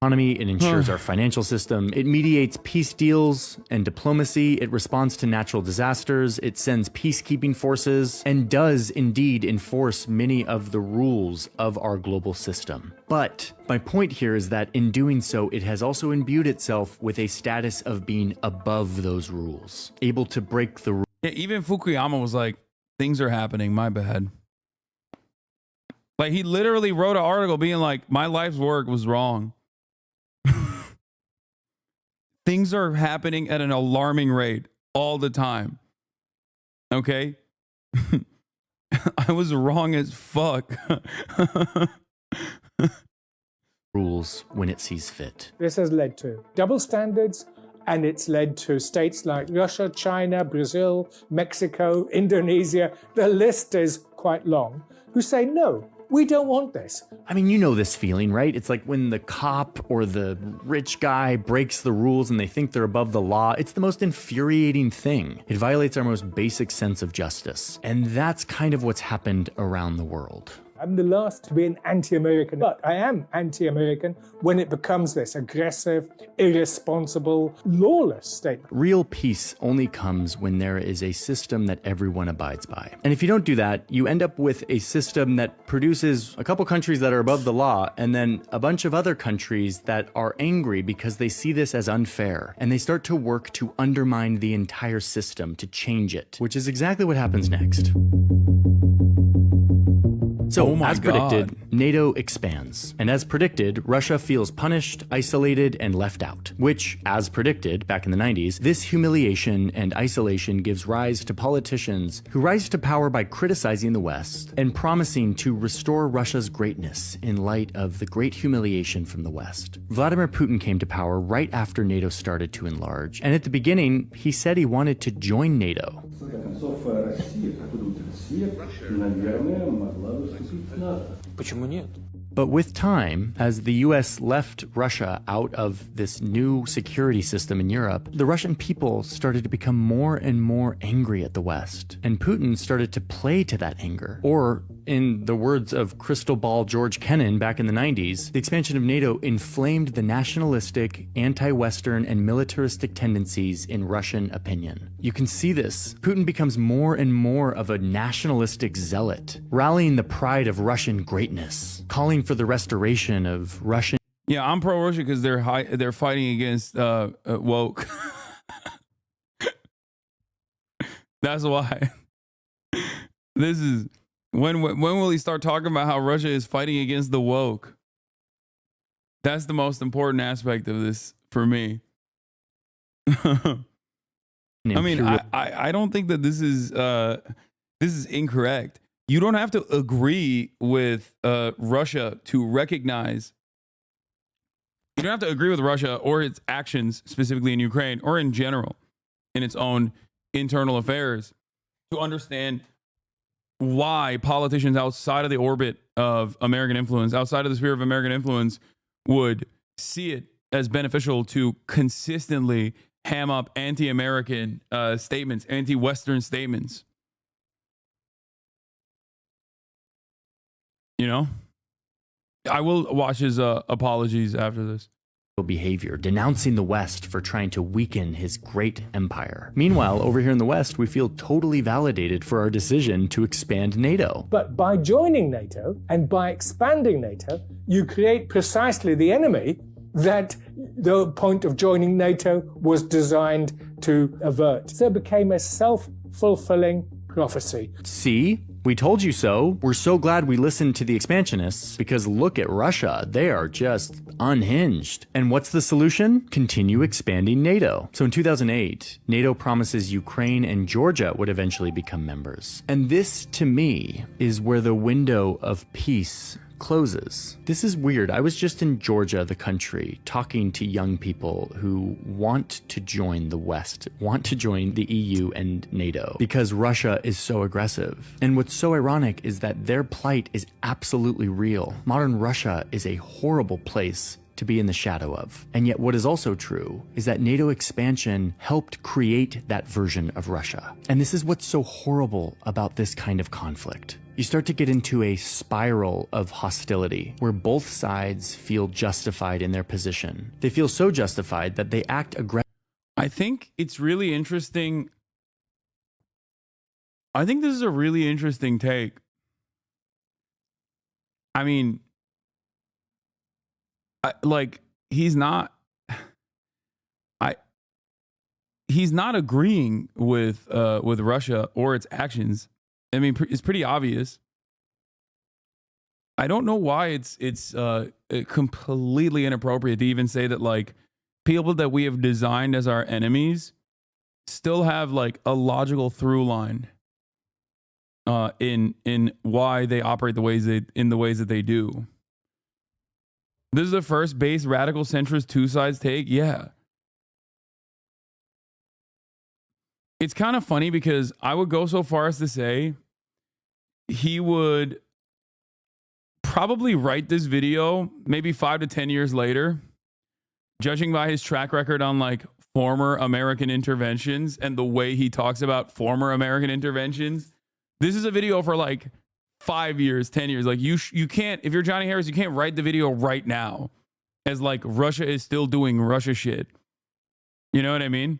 Economy, it ensures our financial system, it mediates peace deals and diplomacy, it responds to natural disasters, it sends peacekeeping forces, and does indeed enforce many of the rules of our global system. But my point here is that in doing so, it has also imbued itself with a status of being above those rules, able to break the rules. Yeah, even Fukuyama was like, things are happening, my bad. Like, he literally wrote an article being like, my life's work was wrong. Things are happening at an alarming rate all the time. Okay? I was wrong as fuck. Rules when it sees fit. This has led to double standards, and it's led to states like Russia, China, Brazil, Mexico, Indonesia, the list is quite long, who say, no, we don't want this. I mean, you know this feeling, right? It's like when the cop or the rich guy breaks the rules and they think they're above the law. It's the most infuriating thing. It violates our most basic sense of justice. And that's kind of what's happened around the world. I'm the last to be an anti-American, but I am anti-American when it becomes this aggressive, irresponsible, lawless statement. Real peace only comes when there is a system that everyone abides by. And if you don't do that, you end up with a system that produces a couple countries that are above the law and then a bunch of other countries that are angry because they see this as unfair. And they start to work to undermine the entire system, to change it, which is exactly what happens next. So, as predicted, NATO expands. And as predicted, Russia feels punished, isolated, and left out. Which, as predicted back in the 90s, this humiliation and isolation gives rise to politicians who rise to power by criticizing the West and promising to restore Russia's greatness in light of the great humiliation from the West. Vladimir Putin came to power right after NATO started to enlarge. And at the beginning, he said he wanted to join NATO. Почему нет? But with time, as the US left Russia out of this new security system in Europe, the Russian people started to become more and more angry at the West. And Putin started to play to that anger. Or, in the words of Crystal Ball George Kennan back in the 90s, the expansion of NATO inflamed the nationalistic, anti-Western, and militaristic tendencies in Russian opinion. You can see this. Putin becomes more and more of a nationalistic zealot, rallying the pride of Russian greatness, calling for the restoration of Russian. Yeah, I'm pro-Russia because they're fighting against woke. That's why. This is when will he start talking about how Russia is fighting against the woke? That's the most important aspect of this for me. I mean, I don't think that this is incorrect. You don't have to agree with Russia to recognize. You don't have to agree with Russia or its actions, specifically in Ukraine or in general, in its own internal affairs, to understand why politicians outside of the orbit of American influence, outside of the sphere of American influence, would see it as beneficial to consistently ham up anti-American statements, anti-Western statements. You know, I will watch his apologies after this. Behavior, denouncing the West for trying to weaken his great empire. Meanwhile, over here in the West, we feel totally validated for our decision to expand NATO. But by joining NATO and by expanding NATO, you create precisely the enemy that the point of joining NATO was designed to avert. So it became a self-fulfilling prophecy. See? We told you so. We're so glad we listened to the expansionists, because look at Russia. They are just unhinged. And what's the solution? Continue expanding NATO. So in 2008, NATO promises Ukraine and Georgia would eventually become members. And this, to me, is where the window of peace closes. This is weird. I was just in Georgia, the country, talking to young people who want to join the West, want to join the EU and NATO because Russia is so aggressive. And what's so ironic is that their plight is absolutely real. Modern Russia is a horrible place to be in the shadow of. And yet what is also true is that NATO expansion helped create that version of Russia. And this is what's so horrible about this kind of conflict. You start to get into a spiral of hostility where both sides feel justified in their position. They feel so justified that they act aggressively. I think it's really interesting. I think this is a really interesting take. I mean, he's not agreeing with Russia or its actions. I mean, it's pretty obvious. I don't know why it's completely inappropriate to even say that, like, people that we have designed as our enemies still have like a logical through line in why they operate the ways that they do. This is the first base radical centrist two sides take. Yeah. It's kind of funny because I would go so far as to say he would probably write this video maybe 5 to 10 years later, judging by his track record on like former American interventions and the way he talks about former American interventions. This is a video for like 5 years, 10 years. Like you can't, if you're Johnny Harris, you can't write the video right now as like Russia is still doing Russia shit. You know what I mean?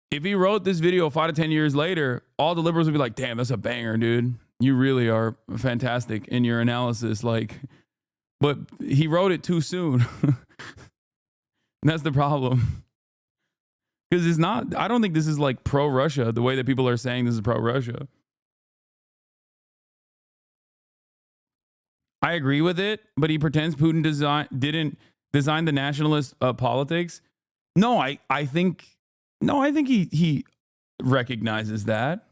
If he wrote this video 5 to 10 years later, all the liberals would be like, damn, that's a banger, dude. You really are fantastic in your analysis. Like, but he wrote it too soon. That's the problem. Because it's not, I don't think this is like pro-Russia, the way that people are saying this is pro-Russia. I agree with it, but he pretends Putin didn't design the nationalist politics. No, I think he recognizes that.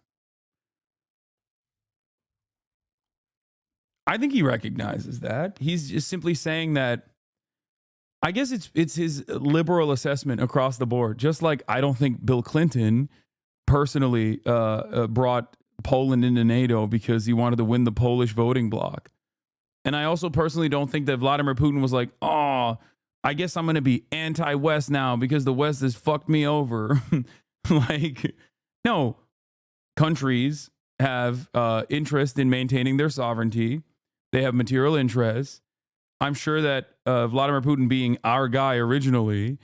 I think he recognizes that. He's just simply saying that. I guess it's his liberal assessment across the board. Just like I don't think Bill Clinton personally brought Poland into NATO because he wanted to win the Polish voting bloc. And I also personally don't think that Vladimir Putin was like, oh, I guess I'm going to be anti-West now because the West has fucked me over. Like, no, countries have interest in maintaining their sovereignty. They have material interests. I'm sure that Vladimir Putin being our guy originally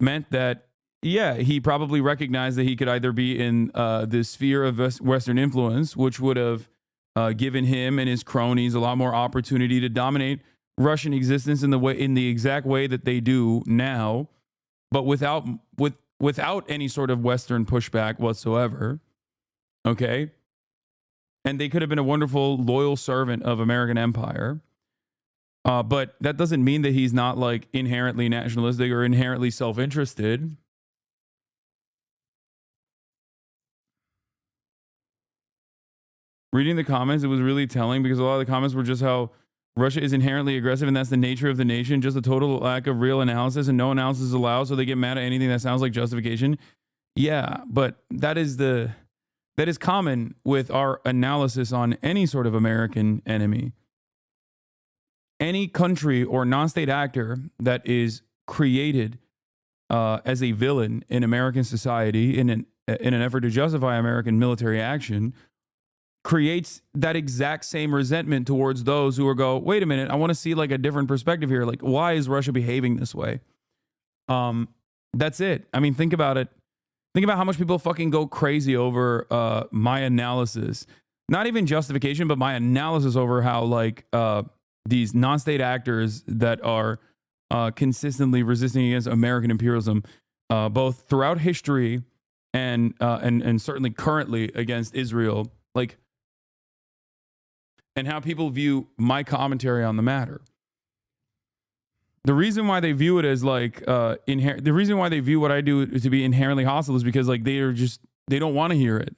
meant that, yeah, he probably recognized that he could either be in the sphere of Western influence, which would have given him and his cronies a lot more opportunity to dominate Russian existence in the exact way that they do now, but without any sort of Western pushback whatsoever. Okay. And they could have been a wonderful, loyal servant of American empire. But that doesn't mean that he's not like inherently nationalistic or inherently self-interested. Reading the comments, it was really telling because a lot of the comments were just how Russia is inherently aggressive and that's the nature of the nation, just a total lack of real analysis and no analysis is allowed, so they get mad at anything that sounds like justification. Yeah, but that is common with our analysis on any sort of American enemy. Any country or non-state actor that is created as a villain in American society in an effort to justify American military action creates that exact same resentment towards those who go, wait a minute, I want to see like a different perspective here. Like, why is Russia behaving this way? That's it. I mean, think about it. Think about how much people fucking go crazy over my analysis. Not even justification, but my analysis over how like these non-state actors that are consistently resisting against American imperialism, both throughout history and certainly currently against Israel, like, and how people view my commentary on the matter. The reason why they view it as like the reason why they view what I do to be inherently hostile is because like they don't want to hear it.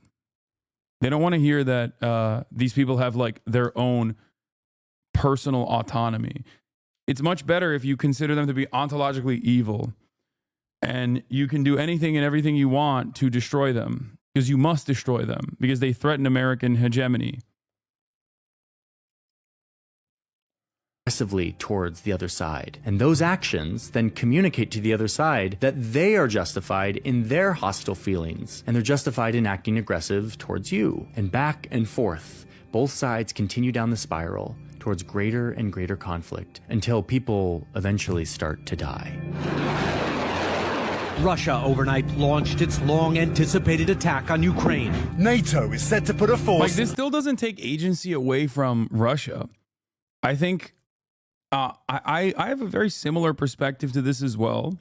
They don't want to hear that these people have like their own personal autonomy. It's much better if you consider them to be ontologically evil, and you can do anything and everything you want to destroy them, because you must destroy them because they threaten American hegemony. Aggressively towards the other side. And those actions then communicate to the other side that they are justified in their hostile feelings, and they're justified in acting aggressive towards you. And back and forth, both sides continue down the spiral towards greater and greater conflict until people eventually start to die. Russia overnight launched its long-anticipated attack on Ukraine. NATO is set to put a force... Like, this still doesn't take agency away from Russia. I think I have a very similar perspective to this as well.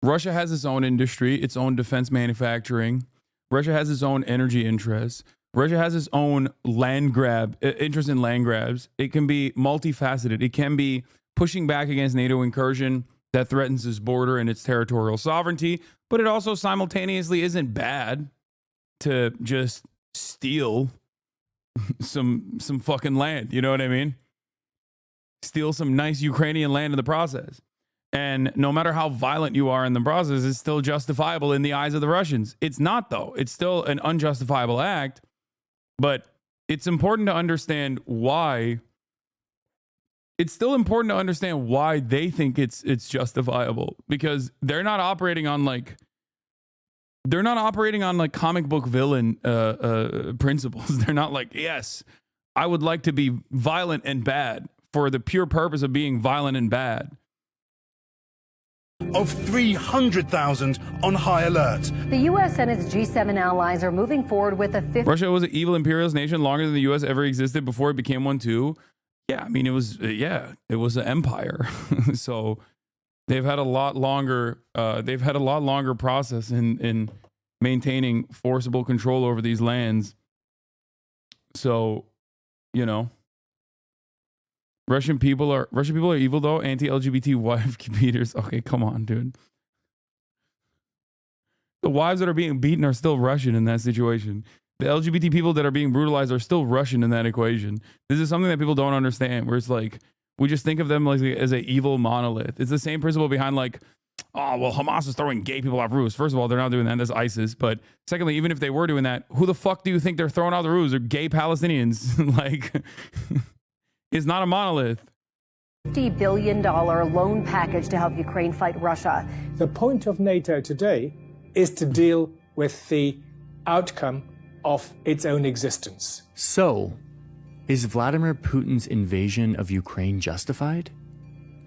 Russia has its own industry, its own defense manufacturing. Russia has its own energy interests. Russia has its own interest in land grabs. It can be multifaceted. It can be pushing back against NATO incursion that threatens its border and its territorial sovereignty, but it also simultaneously isn't bad to just steal some fucking land. You know what I mean? Steal some nice Ukrainian land in the process. And no matter how violent you are in the process, it's still justifiable in the eyes of the Russians. It's not, though. It's still an unjustifiable act, but it's important to understand why. It's still important to understand why they think it's justifiable, because they're not operating on like comic book villain principles. They're not like, yes, I would like to be violent and bad for the pure purpose of being violent and bad. Of 300,000 on high alert. The U.S. and its G7 allies are moving forward with a fifth. Russia was an evil imperialist nation longer than the U.S. ever existed before it became one too. Yeah, I mean, it was an empire. So they've had a lot longer. They've had a lot longer process in maintaining forcible control over these lands. So, you know, Russian people are evil though. Anti-LGBT wife beaters. Okay, come on, dude. The wives that are being beaten are still Russian in that situation. The LGBT people that are being brutalized are still Russian in that equation. This is something that people don't understand, where it's like, we just think of them like as an evil monolith. It's the same principle behind like, oh, well, Hamas is throwing gay people off roofs. First of all, they're not doing that. That's ISIS. But secondly, even if they were doing that, who the fuck do you think they're throwing out the roofs? They're gay Palestinians. Like, it's not a monolith. $50 billion loan package to help Ukraine fight Russia. The point of NATO today is to deal with the outcome of its own existence. So, is Vladimir Putin's invasion of Ukraine justified?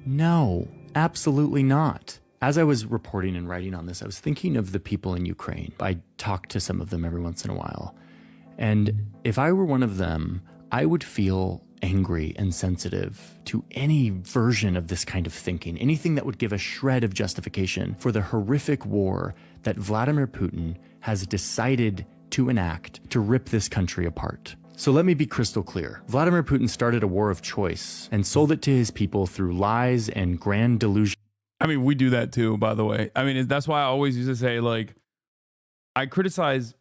No, absolutely not. As I was reporting and writing on this, I was thinking of the people in Ukraine. I talk to some of them every once in a while. And if I were one of them, I would feel angry and sensitive to any version of this kind of thinking, anything that would give a shred of justification for the horrific war that Vladimir Putin has decided to enact to rip this country apart. So let me be crystal clear. Vladimir Putin started a war of choice and sold it to his people through lies and grand delusion. I mean, we do that too, by the way. I mean, that's why I always used to say, like, I criticize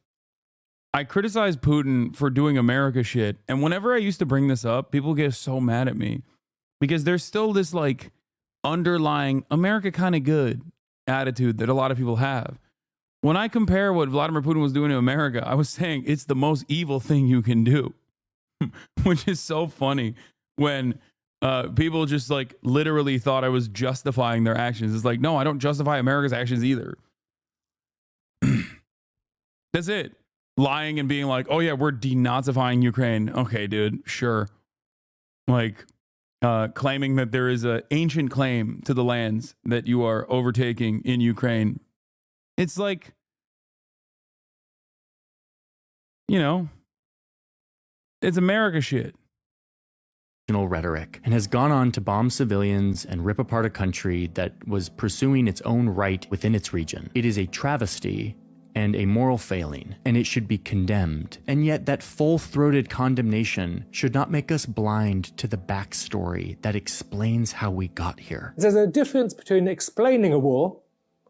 Putin for doing America shit. And whenever I used to bring this up, people get so mad at me because there's still this like underlying America kind of good attitude that a lot of people have. When I compare what Vladimir Putin was doing to America, I was saying it's the most evil thing you can do, which is so funny when people just like literally thought I was justifying their actions. It's like, no, I don't justify America's actions either. That's it. Lying and being like, oh yeah, we're denazifying Ukraine. Okay, dude, sure. Like claiming that there is an ancient claim to the lands that you are overtaking in Ukraine. It's like, you know, it's America shit. rhetoric and has gone on to bomb civilians and rip apart a country that was pursuing its own right within its region. It is a travesty and a moral failing, and it should be condemned. And yet that full-throated condemnation should not make us blind to the backstory that explains how we got here. There's a difference between explaining a war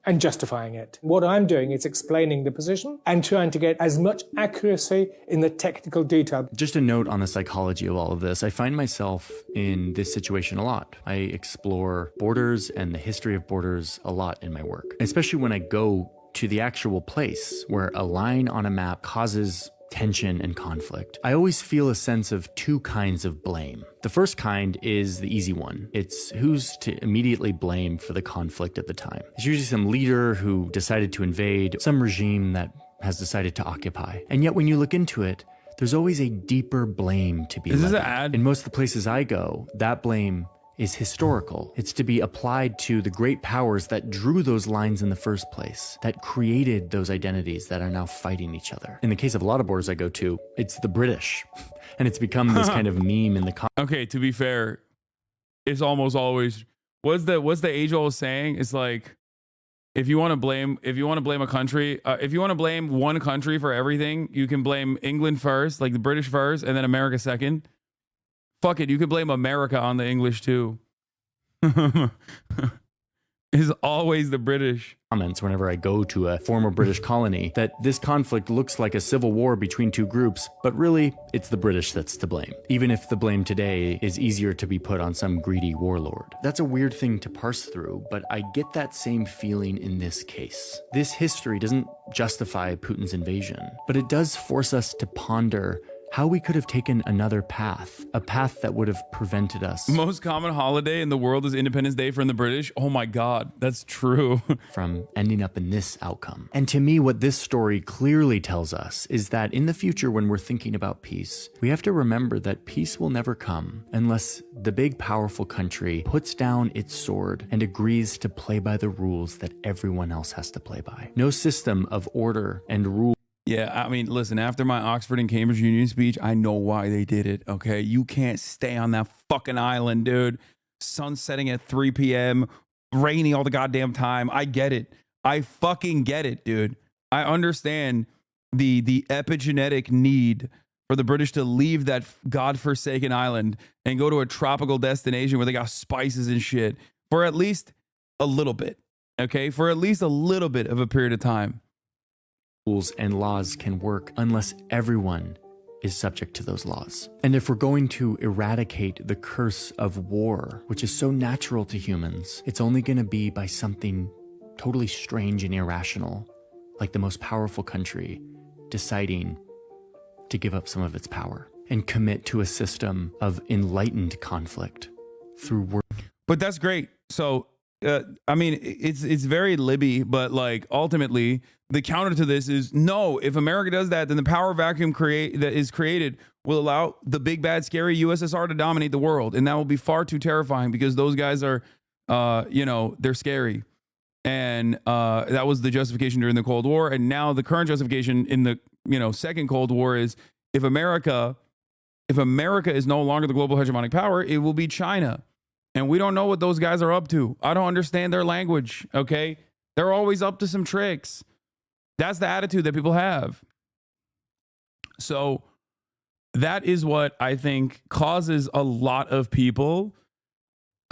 and justifying it. What I'm doing is explaining the position and trying to get as much accuracy in the technical detail. Just a note on the psychology of all of this. I find myself in this situation a lot. I explore borders and the history of borders a lot in my work, especially when I go to the actual place where a line on a map causes tension and conflict. I always feel a sense of two kinds of blame. The first kind is the easy one. It's who's to immediately blame for the conflict at the time. It's usually some leader who decided to invade, some regime that has decided to occupy. And yet when you look into it, there's always a deeper blame to be Is this levied. an ad? In most of the places I go, that blame is historical. It's to be applied to the great powers that drew those lines in the first place, that created those identities that are now fighting each other. In the case of a lot of borders I go to, it's the British. And it's become this kind of meme in the Okay, to be fair, it's almost always what's the age-old saying? It's like if you want to blame a country, if you want to blame one country for everything, you can blame England first, like the British first, and then America second. Fuck it, you could blame America on the English too. It's always the British. Comments whenever I go to a former British colony that this conflict looks like a civil war between two groups, but really it's the British that's to blame, even if the blame today is easier to be put on some greedy warlord. That's a weird thing to parse through, but I get that same feeling in this case. This history doesn't justify Putin's invasion, but it does force us to ponder how we could have taken another path, a path that would have prevented us. Most common holiday in the world is Independence Day from the British. Oh my God, that's true. From ending up in this outcome. And to me, what this story clearly tells us is that in the future, when we're thinking about peace, we have to remember that peace will never come unless the big, powerful country puts down its sword and agrees to play by the rules that everyone else has to play by. No system of order and rule. Yeah, I mean, listen, after my Oxford and Cambridge Union speech, I know why they did it, okay? You can't stay on that fucking island, dude. Sun setting at 3 p.m., rainy all the goddamn time. I get it. I fucking get it, dude. I understand the epigenetic need for the British to leave that godforsaken island and go to a tropical destination where they got spices and shit for at least a little bit, okay? For at least a little bit of a period of time. Rules and laws can work unless everyone is subject to those laws. And if we're going to eradicate the curse of war, which is so natural to humans, it's only going to be by something totally strange and irrational, like the most powerful country deciding to give up some of its power and commit to a system of enlightened conflict through work. But that's great. So, I mean, it's very Libby, but like ultimately the counter to this is no, if America does that, then the power vacuum that is created will allow the big, bad, scary USSR to dominate the world. And that will be far too terrifying because those guys are, they're scary. And that was the justification during the Cold War. And now the current justification in the, second Cold War is if America is no longer the global hegemonic power, it will be China. And we don't know what those guys are up to. I don't understand their language, okay? They're always up to some tricks. That's the attitude that people have. So that is what I think causes a lot of people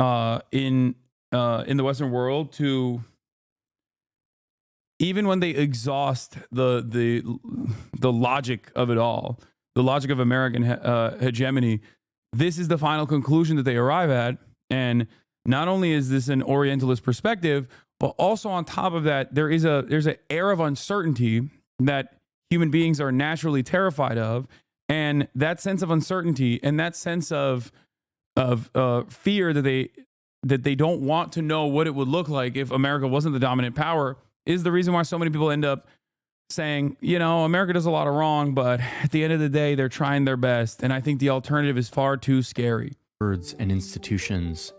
in the Western world to, even when they exhaust the logic of it all, the logic of American hegemony, this is the final conclusion that they arrive at. And not only is this an Orientalist perspective, but also on top of that, there's an air of uncertainty that human beings are naturally terrified of. And that sense of uncertainty and that sense of fear that they don't want to know what it would look like if America wasn't the dominant power is the reason why so many people end up saying, America does a lot of wrong, but at the end of the day, they're trying their best. And I think the alternative is far too scary. Words and institutions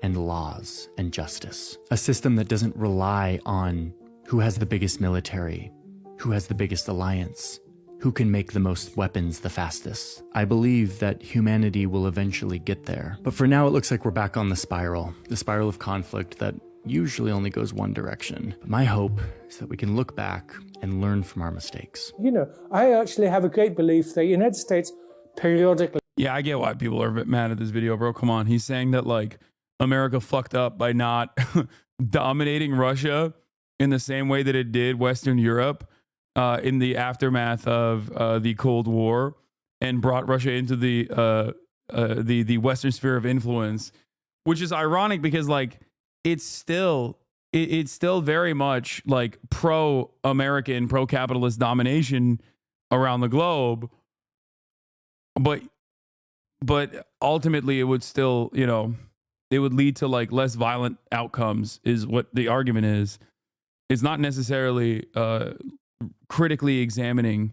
and laws and justice. A system that doesn't rely on who has the biggest military, who has the biggest alliance, who can make the most weapons the fastest. I believe that humanity will eventually get there. But for now, it looks like we're back on the spiral of conflict that usually only goes one direction. My hope is that we can look back and learn from our mistakes. You know, I actually have a great belief that the United States periodically... Yeah, I get why people are a bit mad at this video, bro. Come on. He's saying that, like, America fucked up by not dominating Russia in the same way that it did Western Europe in the aftermath of the Cold War, and brought Russia into the Western sphere of influence, which is ironic because, like, it's still very much like pro-American, pro-capitalist domination around the globe, but ultimately it would still, you know, it would lead to like less violent outcomes is what the argument is. It's not necessarily critically examining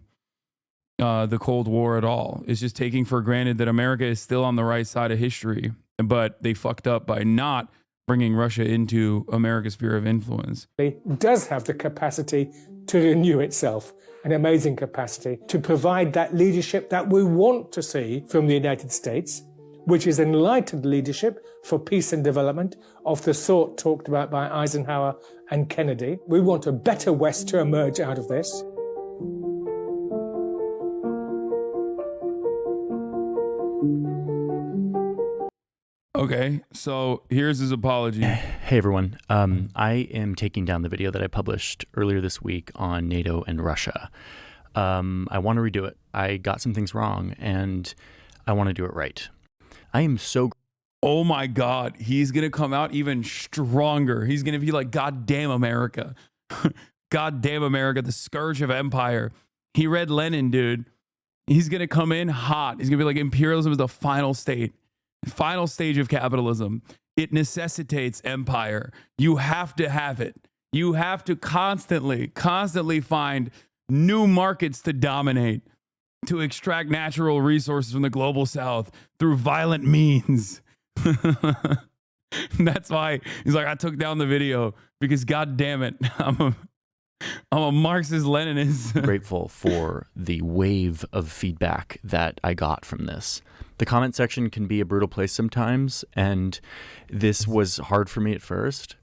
the Cold War at all. It's just taking for granted that America is still on the right side of history, but they fucked up by not bringing Russia into America's sphere of influence. It does have the capacity to renew itself, an amazing capacity to provide that leadership that we want to see from the United States, which is enlightened leadership for peace and development of the sort talked about by Eisenhower and Kennedy. We want a better West to emerge out of this. Okay, so here's his apology. Hey everyone, I am taking down the video that I published earlier this week on NATO and Russia. I want to redo it. I got some things wrong and I want to do it right. I am so... Oh my God, he's going to come out even stronger. He's going to be like, God damn America. God damn America, the scourge of empire. He read Lenin, dude. He's going to come in hot. He's going to be like, imperialism is the final stage of capitalism. It necessitates empire. You have to have it. You have to constantly find new markets to dominate, to extract natural resources from the global south through violent means. That's why he's like, I took down the video because God damn it, I'm a Marxist Leninist. Grateful for the wave of feedback that I got from this. The comment section can be a brutal place sometimes, and this was hard for me at first,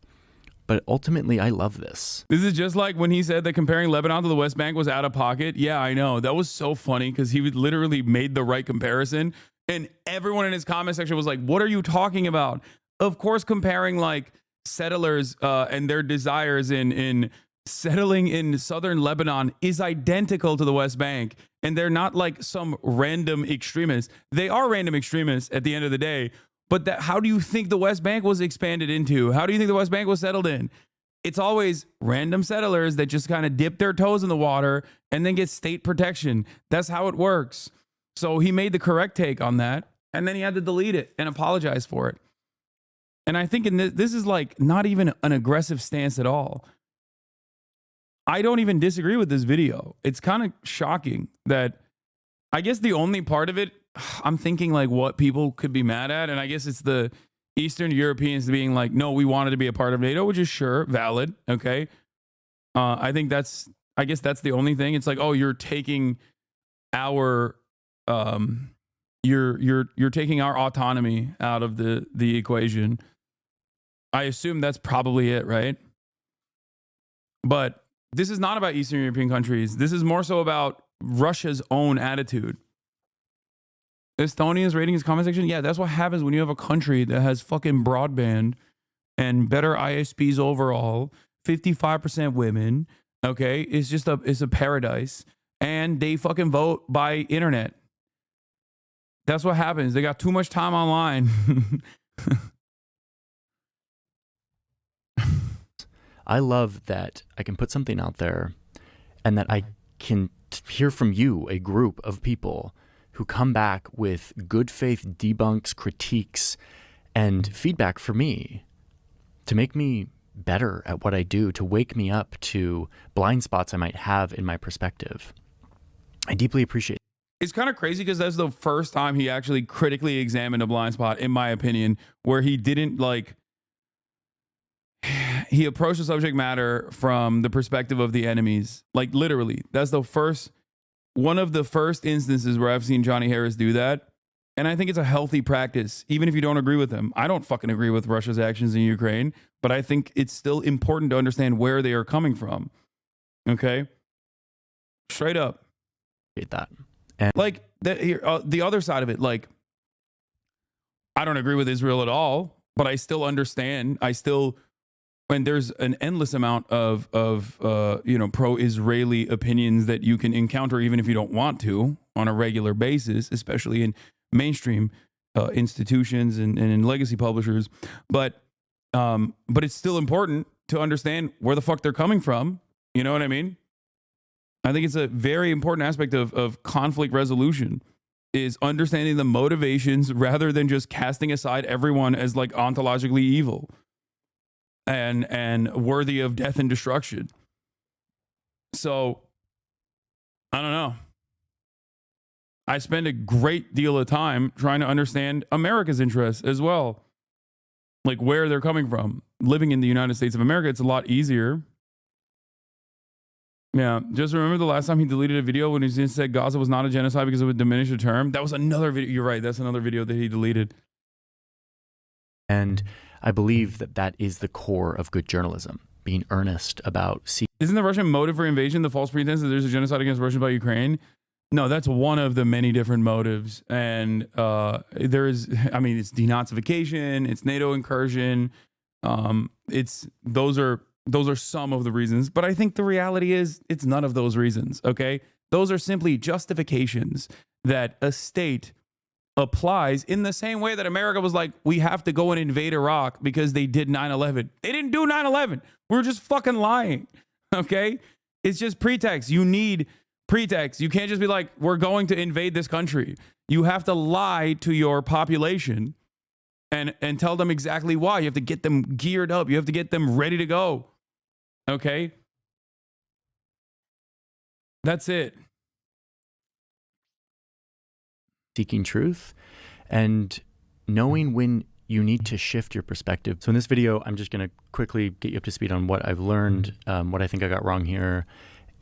but ultimately I love this. This is just like when he said that comparing Lebanon to the West Bank was out of pocket. Yeah, I know. That was so funny because he literally made the right comparison, and everyone in his comment section was like, what are you talking about? Of course, comparing like settlers and their desires in settling in southern Lebanon is identical to the West Bank. And they're not like some random extremists. They are random extremists at the end of the day. But how do you think the West Bank was expanded into? How do you think the West Bank was settled in? It's always random settlers that just kind of dip their toes in the water and then get state protection. That's how it works. So he made the correct take on that. And then he had to delete it and apologize for it. And I think this is like not even an aggressive stance at all. I don't even disagree with this video. It's kind of shocking that I guess the only part of it, I'm thinking like what people could be mad at. And I guess it's the Eastern Europeans being like, no, we wanted to be a part of NATO, which is sure valid. Okay. I guess that's the only thing. It's like, oh, you're taking our, you're taking our autonomy out of the equation. I assume that's probably it, right? But this is not about Eastern European countries. This is more so about Russia's own attitude. Estonia's rating his comment section. Yeah, that's what happens when you have a country that has fucking broadband and better ISPs overall, 55% women. Okay, it's a paradise, and they fucking vote by internet. That's what happens. They got too much time online. I love that I can put something out there and that I can hear from you, a group of people who come back with good faith debunks, critiques, and feedback for me to make me better at what I do, to wake me up to blind spots I might have in my perspective. I deeply appreciate it. It's kind of crazy because that's the first time he actually critically examined a blind spot, in my opinion, where he didn't like... He approached the subject matter from the perspective of the enemies. Like literally, that's the first one of the first instances where I've seen Johnny Harris do that. And I think it's a healthy practice, even if you don't agree with him. I don't fucking agree with Russia's actions in Ukraine, but I think it's still important to understand where they are coming from. Okay? Straight up. That. And like, the other side of it, like, I don't agree with Israel at all, but I still understand. And there's an endless amount of pro-Israeli opinions that you can encounter even if you don't want to on a regular basis, especially in mainstream institutions and in legacy publishers. But it's still important to understand where the fuck they're coming from. You know what I mean? I think it's a very important aspect of conflict resolution is understanding the motivations rather than just casting aside everyone as like ontologically evil and worthy of death and destruction. So I don't know. I spend a great deal of time trying to understand America's interests as well. Like where they're coming from. Living in the United States of America, it's a lot easier. Yeah, just remember the last time he deleted a video when he said Gaza was not a genocide because it would diminish the term. That was another video. You're right. That's another video that he deleted. And I believe that is the core of good journalism, being earnest about... Isn't the Russian motive for invasion the false pretense that there's a genocide against Russia by Ukraine? No, that's one of the many different motives. And it's denazification, it's NATO incursion. Those are some of the reasons. But I think the reality is it's none of those reasons, okay? Those are simply justifications that a state applies in the same way that America was like, we have to go and invade Iraq because they did 9/11. They didn't do 9/11. We were just fucking lying, okay? It's just pretext. You need pretext. You can't just be like, we're going to invade this country. You have to lie to your population and tell them exactly why. You have to get them geared up. You have to get them ready to go. Okay? That's it. Seeking truth and knowing when you need to shift your perspective. So in this video, I'm just going to quickly get you up to speed on what I've learned, what I think I got wrong here,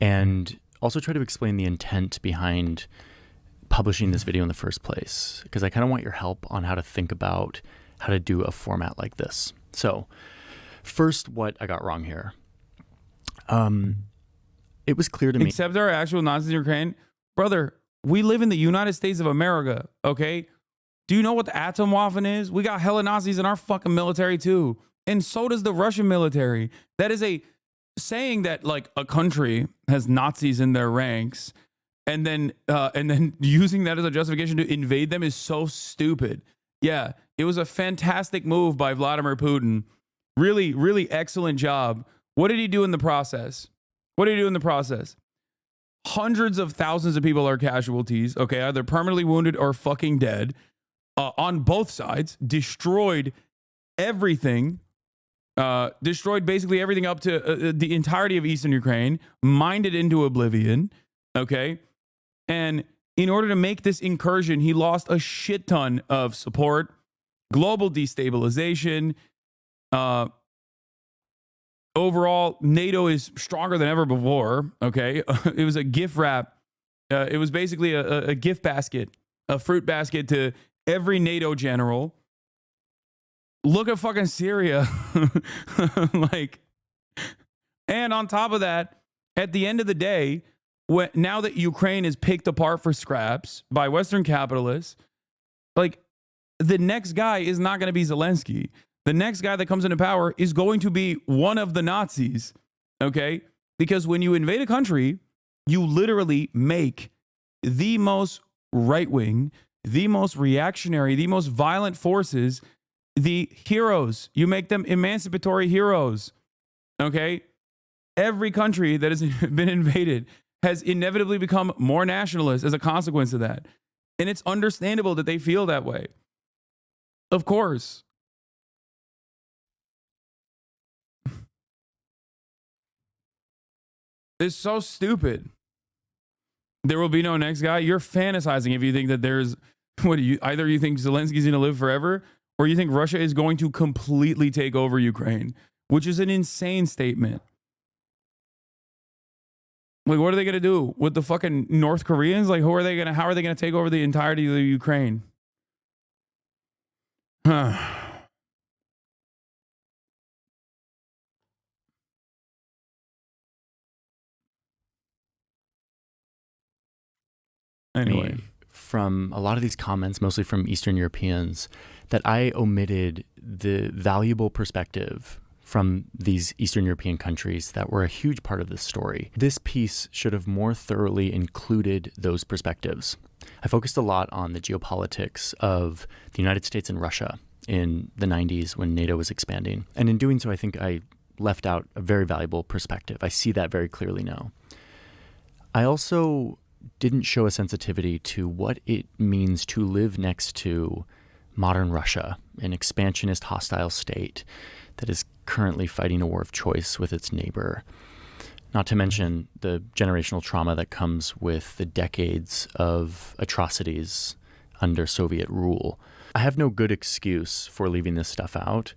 and also try to explain the intent behind publishing this video in the first place, because I kind of want your help on how to think about how to do a format like this. So first, what I got wrong here. It was clear to me. Except there are actual Nazis in Ukraine. Brother, we live in the United States of America, okay? Do you know what the Atomwaffen is? We got hella Nazis in our fucking military too. And so does the Russian military. That is a saying that like a country has Nazis in their ranks and then using that as a justification to invade them is so stupid. Yeah, it was a fantastic move by Vladimir Putin. Really, really excellent job. What did he do in the process? Hundreds of thousands of people are casualties, okay, either permanently wounded or fucking dead on both sides, destroyed everything, destroyed basically everything up to the entirety of Eastern Ukraine, mined it into oblivion, okay? And in order to make this incursion, he lost a shit ton of support, global destabilization. Overall, NATO is stronger than ever before, okay? It was a gift wrap. It was basically a gift basket, a fruit basket to every NATO general. Look at fucking Syria. And on top of that, at the end of the day, now that Ukraine is picked apart for scraps by Western capitalists, like the next guy is not going to be Zelensky. The next guy that comes into power is going to be one of the Nazis, okay? Because when you invade a country, you literally make the most right-wing, the most reactionary, the most violent forces the heroes. You make them emancipatory heroes, okay? Every country that has been invaded has inevitably become more nationalist as a consequence of that. And it's understandable that they feel that way. Of course. It's so stupid. There will be no next guy. You're fantasizing if you think that there's, either you think Zelensky's going to live forever or you think Russia is going to completely take over Ukraine, which is an insane statement. Like, what are they gonna do with the fucking North Koreans? Like, how are they gonna take over the entirety of the Ukraine? Anyway, from a lot of these comments, mostly from Eastern Europeans, that I omitted the valuable perspective from these Eastern European countries that were a huge part of this story. This piece should have more thoroughly included those perspectives. I focused a lot on the geopolitics of the United States and Russia in the 90s when NATO was expanding. And in doing so, I think I left out a very valuable perspective. I see that very clearly now. I also didn't show a sensitivity to what it means to live next to modern Russia, an expansionist, hostile state that is currently fighting a war of choice with its neighbor. Not to mention the generational trauma that comes with the decades of atrocities under Soviet rule. I have no good excuse for leaving this stuff out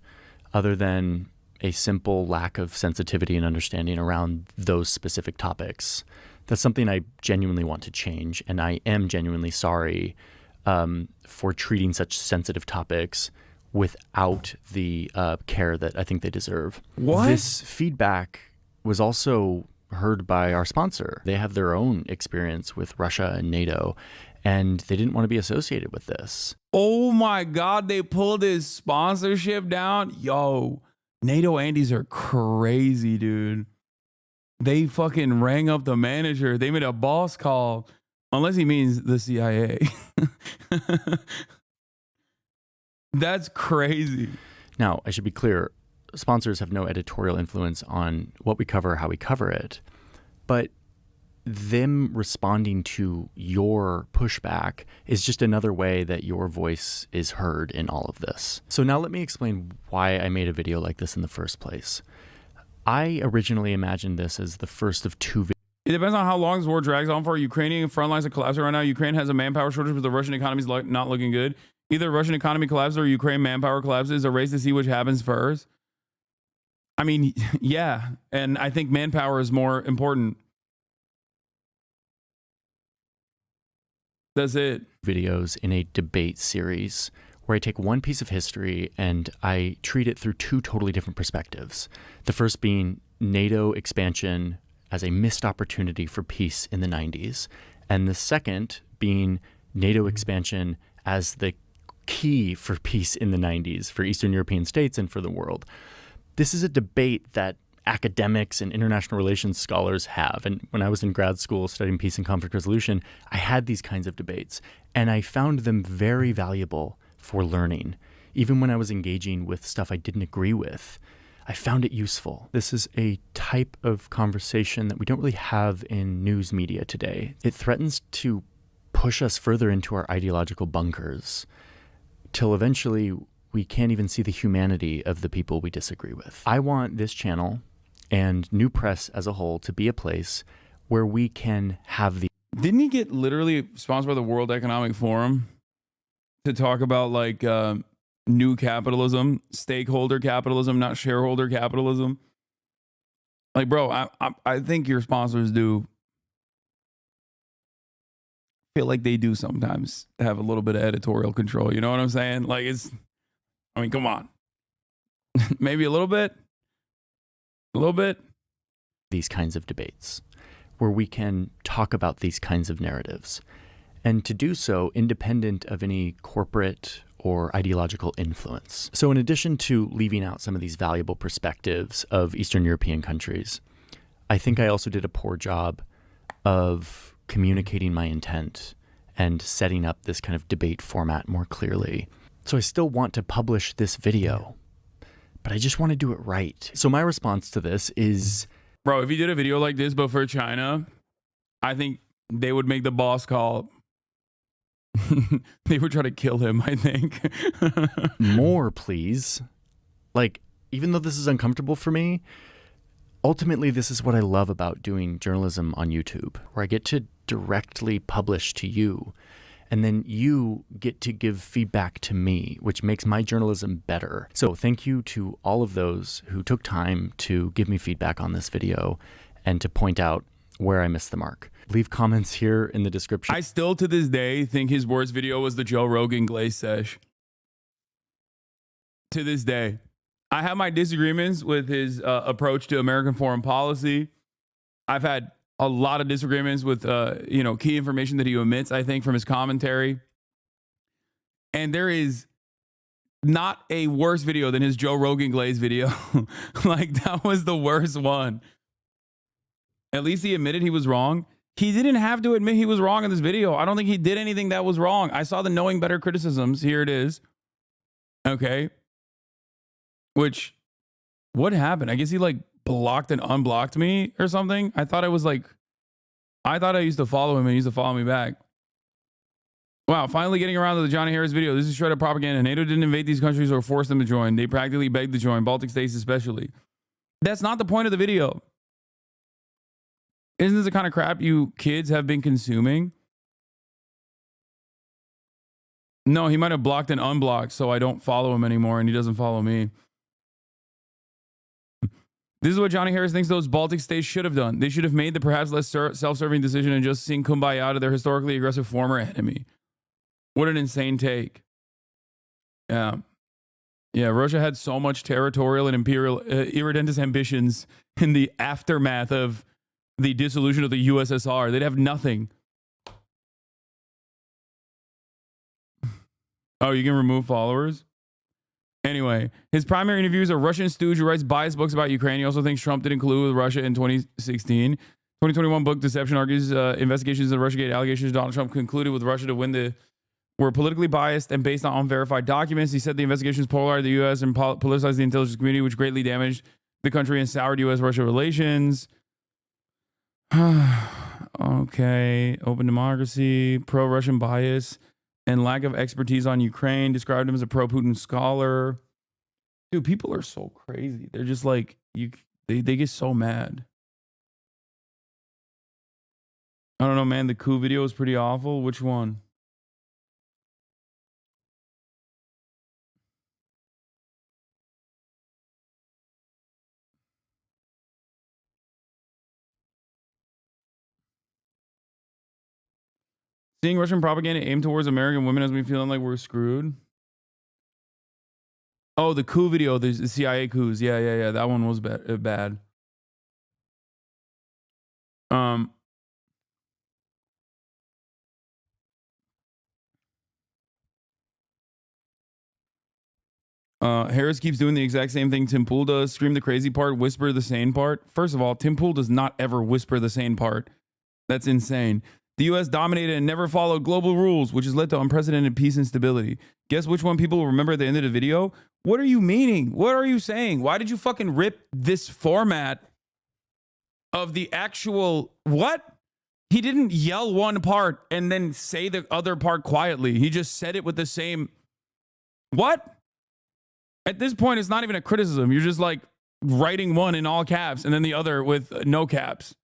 other than a simple lack of sensitivity and understanding around those specific topics. That's something I genuinely want to change, and I am genuinely sorry for treating such sensitive topics without the care that I think they deserve. What? This feedback was also heard by our sponsor. They have their own experience with Russia and NATO, and they didn't want to be associated with this. oh my God, they pulled his sponsorship down. Yo, NATO Andes are crazy, dude. They fucking rang up the manager. They made a boss call, unless he means the CIA. That's crazy. Now, I should be clear, sponsors have no editorial influence on what we cover, how we cover it. But them responding to your pushback is just another way that your voice is heard in all of this. So now let me explain why I made a video like this in the first place. I originally imagined this as the first of two videos. It depends on how long this war drags on for. Ukrainian front lines are collapsing right now. Ukraine has a manpower shortage, but the Russian economy is not looking good. Either Russian economy collapses or Ukraine manpower collapses. A race to see which happens first. I mean, yeah. And I think manpower is more important. That's it. Videos in a debate series where I take one piece of history and I treat it through two totally different perspectives. The first being NATO expansion as a missed opportunity for peace in the 90s. And the second being NATO expansion as the key for peace in the 90s for Eastern European states and for the world. This is a debate that academics and international relations scholars have. And when I was in grad school studying peace and conflict resolution, I had these kinds of debates. And I found them very valuable for learning. Even when I was engaging with stuff I didn't agree with, I found it useful. This is a type of conversation that we don't really have in news media today. It threatens to push us further into our ideological bunkers till eventually we can't even see the humanity of the people we disagree with. I want this channel and New Press as a whole to be a place where we can have the... Didn't he get literally sponsored by the World Economic Forum to talk about like new capitalism, stakeholder capitalism, not shareholder capitalism? Like, bro, I think your sponsors do feel like they do sometimes have a little bit of editorial control. You know what I'm saying? Like, I mean, come on. Maybe a little bit. A little bit. These kinds of debates where we can talk about these kinds of narratives, and to do so independent of any corporate or ideological influence. So in addition to leaving out some of these valuable perspectives of Eastern European countries, I think I also did a poor job of communicating my intent and setting up this kind of debate format more clearly. So I still want to publish this video, but I just want to do it right. So my response to this is... Bro, if you did a video like this, but for China, I think they would make the boss call. They would try to kill him, I think. More, please. Like, even though this is uncomfortable for me, ultimately this is what I love about doing journalism on YouTube, where I get to directly publish to you, and then you get to give feedback to me, which makes my journalism better. So thank you to all of those who took time to give me feedback on this video and to point out where I missed the mark. Leave comments here in the description. I still to this day think his worst video was the Joe Rogan Glaze sesh. To this day. I have my disagreements with his approach to American foreign policy. I've had a lot of disagreements with key information that he omits, I think, from his commentary. And there is not a worse video than his Joe Rogan Glaze video. Like, that was the worst one. At least he admitted he was wrong. He didn't have to admit he was wrong in this video. I don't think he did anything that was wrong. I saw the knowing better criticisms. Here it is. Okay. Which, what happened? I guess he like blocked and unblocked me or something. I thought I used to follow him and he used to follow me back. Wow, finally getting around to the Johnny Harris video. This is straight up propaganda. NATO didn't invade these countries or force them to join. They practically begged to join, Baltic states especially. That's not the point of the video. Isn't this the kind of crap you kids have been consuming? No, he might have blocked and unblocked, so I don't follow him anymore and he doesn't follow me. This is what Johnny Harris thinks those Baltic states should have done. They should have made the perhaps less self-serving decision and just sing kumbaya to their historically aggressive former enemy. What an insane take. Yeah. Yeah, Russia had so much territorial and imperial irredentist ambitions in the aftermath of the dissolution of the USSR. They'd have nothing. Oh, you can remove followers? Anyway, his primary interviews are Russian stooge who writes biased books about Ukraine. He also thinks Trump didn't collude with Russia in 2016. 2021 book Deception argues investigations of Russiagate allegations Donald Trump concluded with Russia to win were politically biased and based on unverified documents. He said the investigations polarized the U.S. and politicized the intelligence community, which greatly damaged the country and soured U.S.-Russia relations. Okay. Open democracy, pro-Russian bias, and lack of expertise on Ukraine. Described him as a pro-Putin scholar. Dude, people are so crazy. They're just like, they get so mad. I don't know, man. The coup video was pretty awful. Which one? Seeing Russian propaganda aimed towards American women has me feeling like we're screwed. Oh, the coup video, the CIA coups. Yeah. That one was bad. Harris keeps doing the exact same thing Tim Pool does. Scream the crazy part, whisper the sane part. First of all, Tim Pool does not ever whisper the sane part. That's insane. The U.S. dominated and never followed global rules, which has led to unprecedented peace and stability. Guess which one people will remember at the end of the video? What are you meaning? What are you saying? Why did you fucking rip this format of the actual... What? He didn't yell one part and then say the other part quietly. He just said it with the same... What? At this point, it's not even a criticism. You're just like writing one in all caps and then the other with no caps.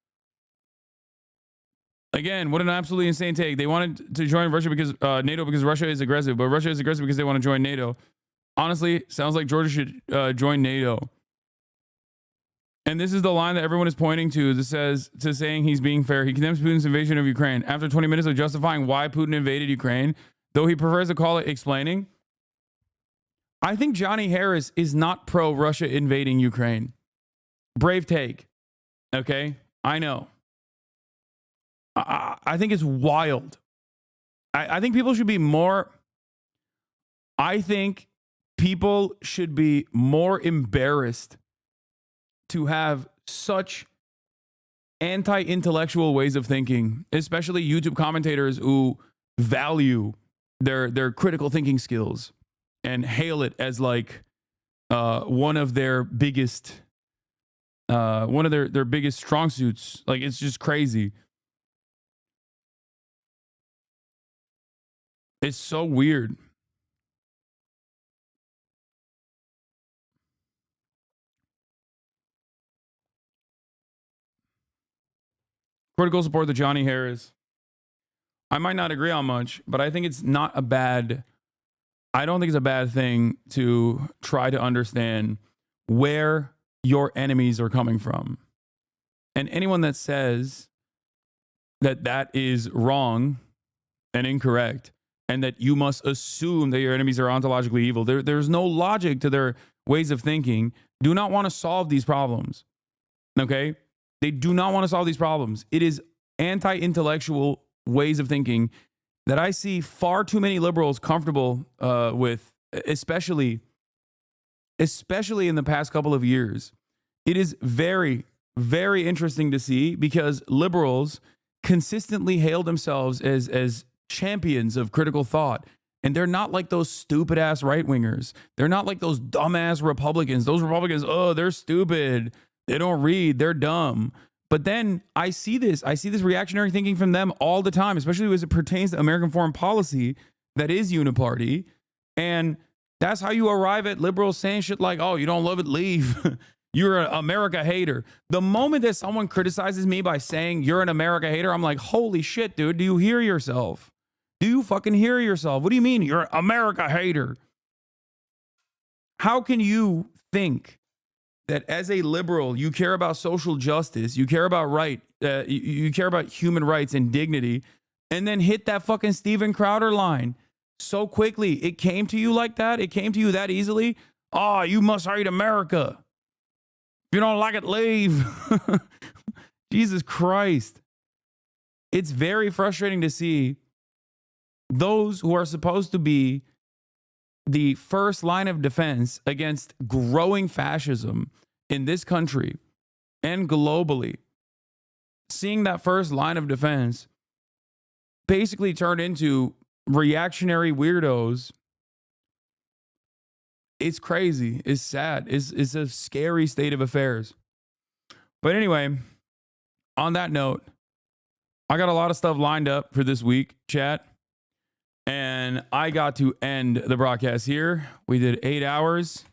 Again, what an absolutely insane take. They wanted to join Russia because NATO because Russia is aggressive, but Russia is aggressive because they want to join NATO. Honestly, sounds like Georgia should join NATO. And this is the line that everyone is pointing to that says to saying he's being fair. He condemns Putin's invasion of Ukraine. After 20 minutes of justifying why Putin invaded Ukraine, though he prefers to call it explaining, I think Johnny Harris is not pro-Russia invading Ukraine. Brave take. Okay? I know. I think it's wild. I think people should be more... I think people should be more embarrassed to have such anti-intellectual ways of thinking, especially YouTube commentators who value their critical thinking skills and hail it as like one of their biggest strong suits. Like, it's just crazy. It's so weird. Critical support to Johnny Harris. I might not agree on much, but I think it's not a bad... I don't think it's a bad thing to try to understand where your enemies are coming from. And anyone that says that is wrong and incorrect, and that you must assume that your enemies are ontologically evil. There's no logic to their ways of thinking. Do not want to solve these problems. Okay? They do not want to solve these problems. It is anti-intellectual ways of thinking that I see far too many liberals comfortable with, especially in the past couple of years. It is very, very interesting to see, because liberals consistently hail themselves as champions of critical thought. And they're not like those stupid ass right wingers. They're not like those dumbass Republicans. Those Republicans, oh, they're stupid. They don't read. They're dumb. But then I see this reactionary thinking from them all the time, especially as it pertains to American foreign policy that is uniparty. And that's how you arrive at liberals saying shit like, oh, you don't love it, leave. You're an America hater. The moment that someone criticizes me by saying you're an America hater, I'm like, holy shit, dude, do you hear yourself? Do you fucking hear yourself? What do you mean you're an America hater? How can you think that as a liberal, you care about social justice, you care about you care about human rights and dignity, and then hit that fucking Steven Crowder line so quickly? It came to you like that? It came to you that easily? Oh, you must hate America. If you don't like it, leave. Jesus Christ. It's very frustrating to see those who are supposed to be the first line of defense against growing fascism in this country and globally, seeing that first line of defense basically turn into reactionary weirdos. It's crazy. It's sad. It's a scary state of affairs. But anyway, on that note, I got a lot of stuff lined up for this week, chat. And I got to end the broadcast here. We did 8 hours.